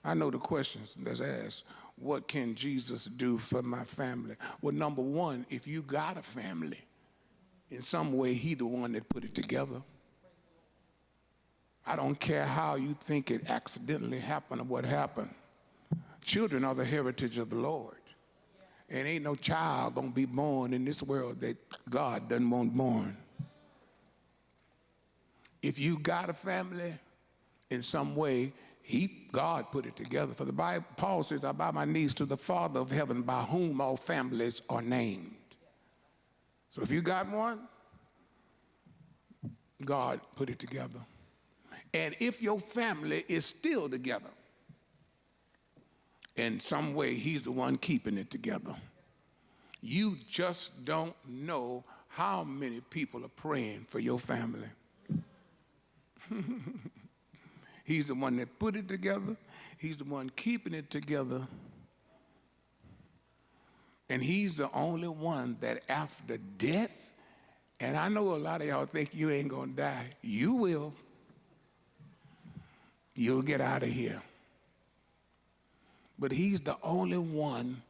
I know the questions that's asked. What can Jesus do for my family? Well, number one, if you got a family, in some way, he the one that put it together. I don't care how you think it accidentally happened or what happened. Children are the heritage of the Lord. And ain't no child gonna be born in this world that God doesn't want born. If you got a family, in some way, God put it together. For the Bible, Paul says, I bow my knees to the Father of heaven, by whom all families are named. So if you got one, God put it together. And if your family is still together, in some way, he's the one keeping it together. You just don't know how many people are praying for your family. He's the one that put it together. He's the one keeping it together. And he's the only one that after death, and I know a lot of y'all think you ain't gonna die. You will. You'll get out of here. But he's the only one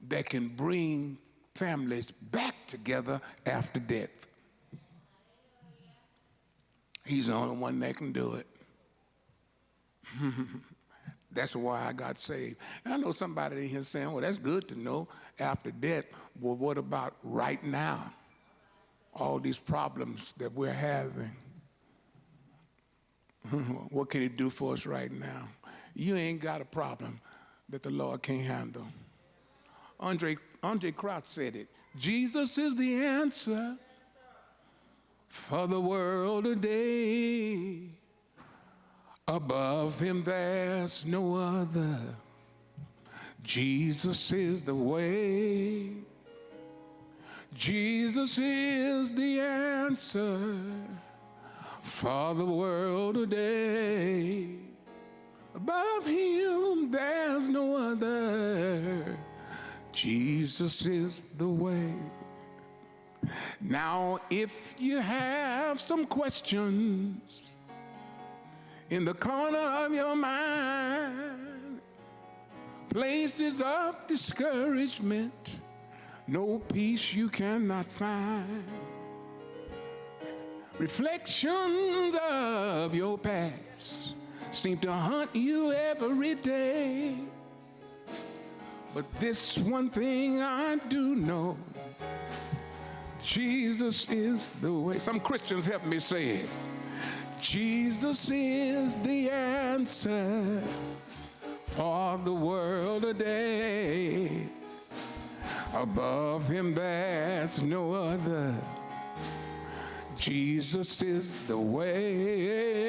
that can bring families back together after death. He's the only one that can do it. That's why I got saved. And I know somebody in here saying, well, that's good to know after death. Well, what about right now? All these problems that we're having. What can he do for us right now? You ain't got a problem that the Lord can't handle. Andre Crouch said it. Jesus is the answer for the world today. Above him there's no other. Jesus is the way. Jesus is the answer for the world today. Above him there's no other. Jesus is the way. Now, if you have some questions in the corner of your mind, places of discouragement, no peace you cannot find, reflections of your past seem to haunt you every day. But this one thing I do know, Jesus is the way. Some Christians help me say it. Jesus is the answer for the world today. Above him there's no other. Jesus is the way.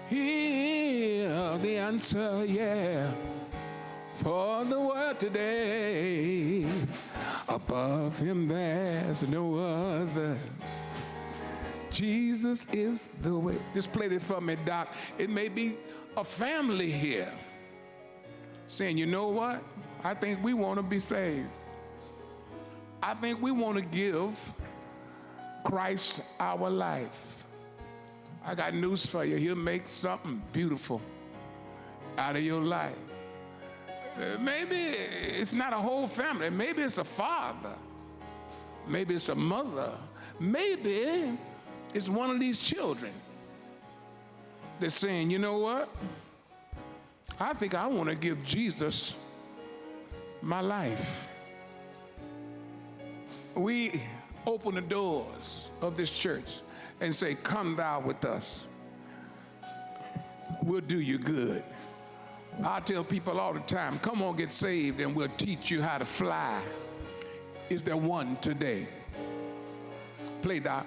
He's the answer, yeah, for the world today. Above him there's no other. Jesus is the way. Just play it for me, Doc. It may be a family here saying, you know what? I think we want to be saved. I think we want to give Christ our life. I got news for you. He'll make something beautiful out of your life. Maybe it's not a whole family. Maybe it's a father. Maybe it's a mother. Maybe it's one of these children that's saying, you know what? I think I want to give Jesus my life. We open the doors of this church and say, come thou with us. We'll do you good. I tell people all the time, come on, get saved, and we'll teach you how to fly. Is there one today? Play, Doc.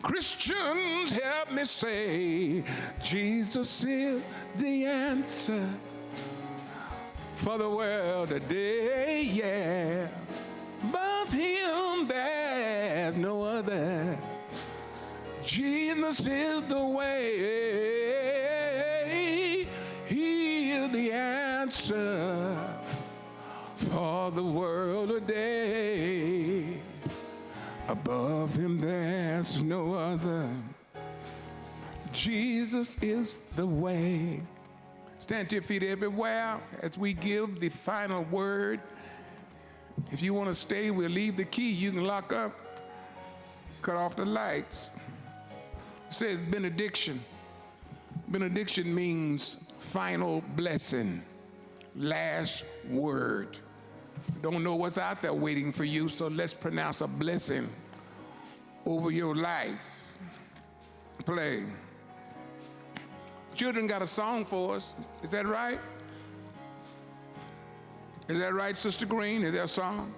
Christians, help me say, Jesus is the answer for the world today, yeah. Above him there's no other. Jesus is the way. He is the answer for the world today. Above him there's no other. Jesus is the way. Stand to your feet everywhere as we give the final word. If you want to stay, we'll leave the key. You can lock up, cut off the lights. It says benediction. Benediction means final blessing, last word. Don't know what's out there waiting for you, so let's pronounce a blessing over your life. Play. Children got a song for us. Is that right? Is that right, Sister Green? Is there a song?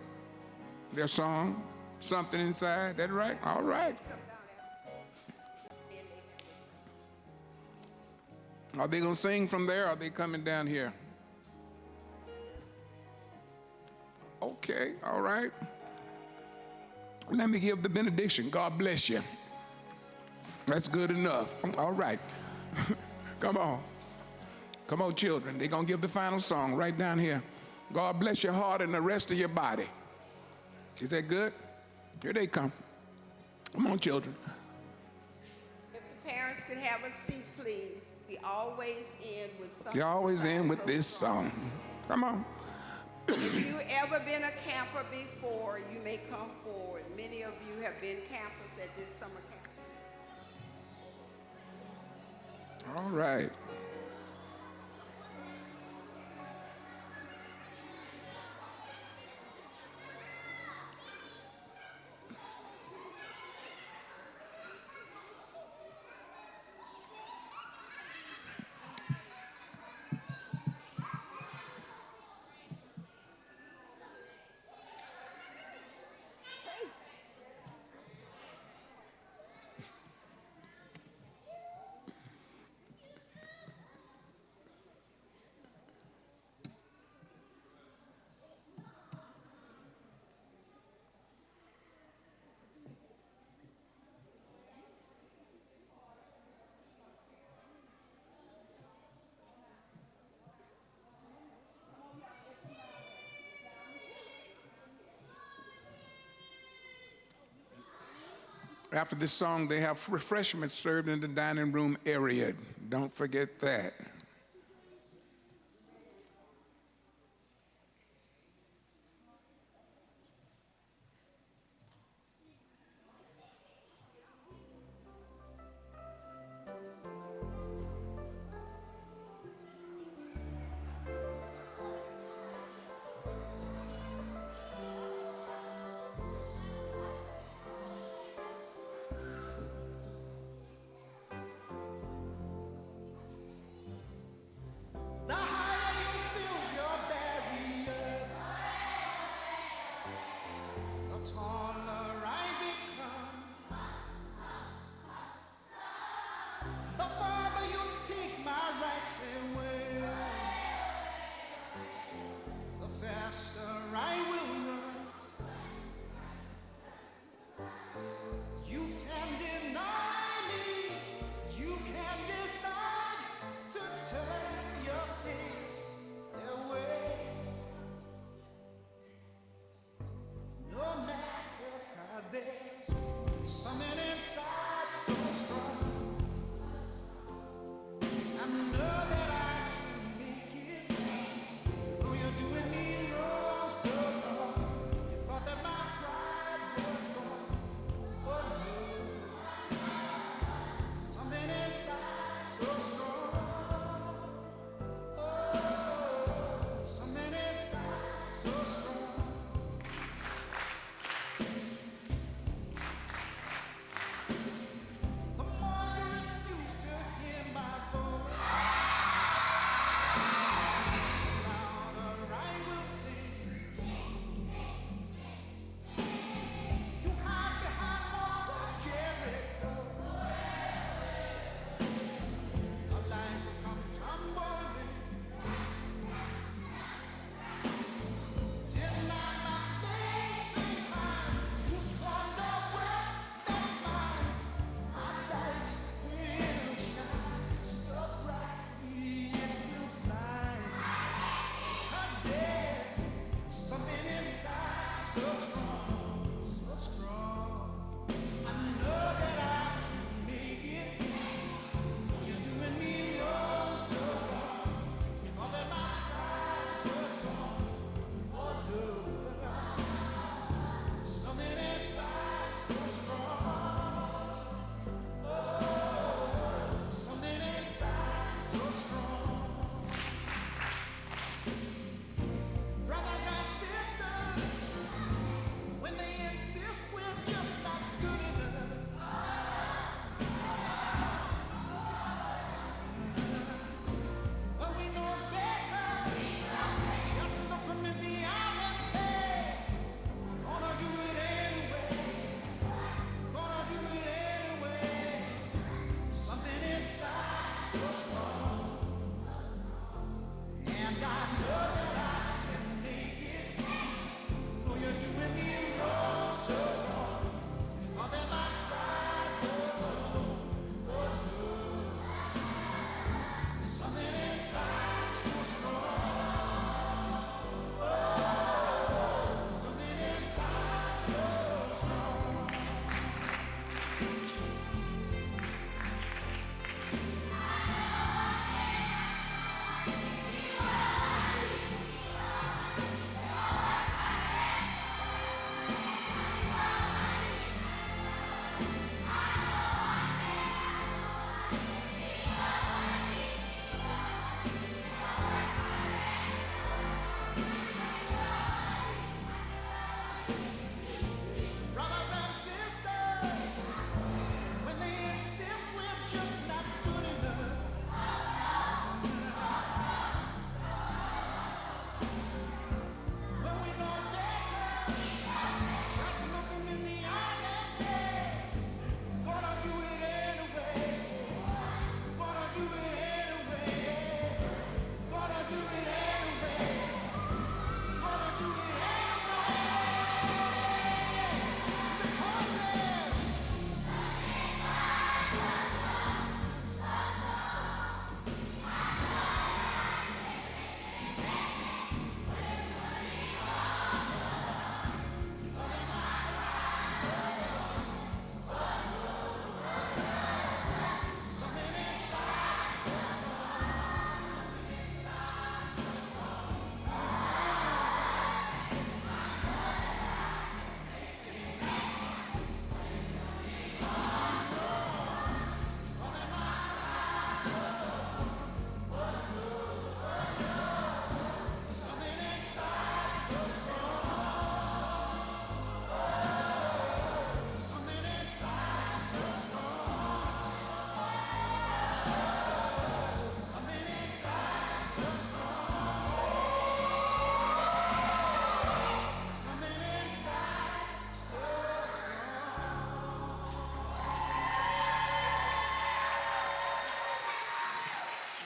Their song? Something inside? That right? All right. Are they going to sing from there, or are they coming down here? Okay, all right. Let me give the benediction. God bless you. That's good enough. All right. Come on. Come on, children. They're going to give the final song right down here. God bless your heart and the rest of your body. Is that good? Here they come. Come on, children. If the parents could have a seat, please. We always end with something. You always end with this song. Come on. If you ever been a camper before, you may come forward. Many of you have been campers at this summer camp. All right. After this song, they have refreshments served in the dining room area. Don't forget that. The higher you build your barriers, the taller I become. The farther you take my rights away, the faster I will run. You can deny me, you can decide to turn your face away. No matter, 'cause there's something inside so strong. I know that I can make it, though you're doing me wrong so wrong. You thought that my pride was gone. Oh no, something inside so strong. Something inside so strong. The more you refuse to hear my voice, the louder I will sing. You hide behind walls of Jericho. Our lies become tumbling. Deny my place and time. You squander wealth that's mine. My light will shine so brightly it will blind. Because there's something inside so strong, so strong. I know that I can make it. You're doing me wrong so wrong. You thought that my pride was gone. Oh no, something inside so strong. Oh, something inside so strong. Brothers and sisters, when they insist we're just not good enough, but we know better. Just look 'em in the eyes and say, gonna do it anyway. Gonna do it anyway. Something inside so strong. And I know that I can make it. Though you're doing me wrong so wrong. Thought that my pride was gone. Oh no. Something inside so strong. Oh, something inside so strong.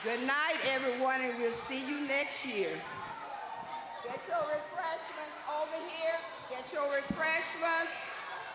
Good night, everyone, and we'll see you next year. Get your refreshments over here. Get your refreshments.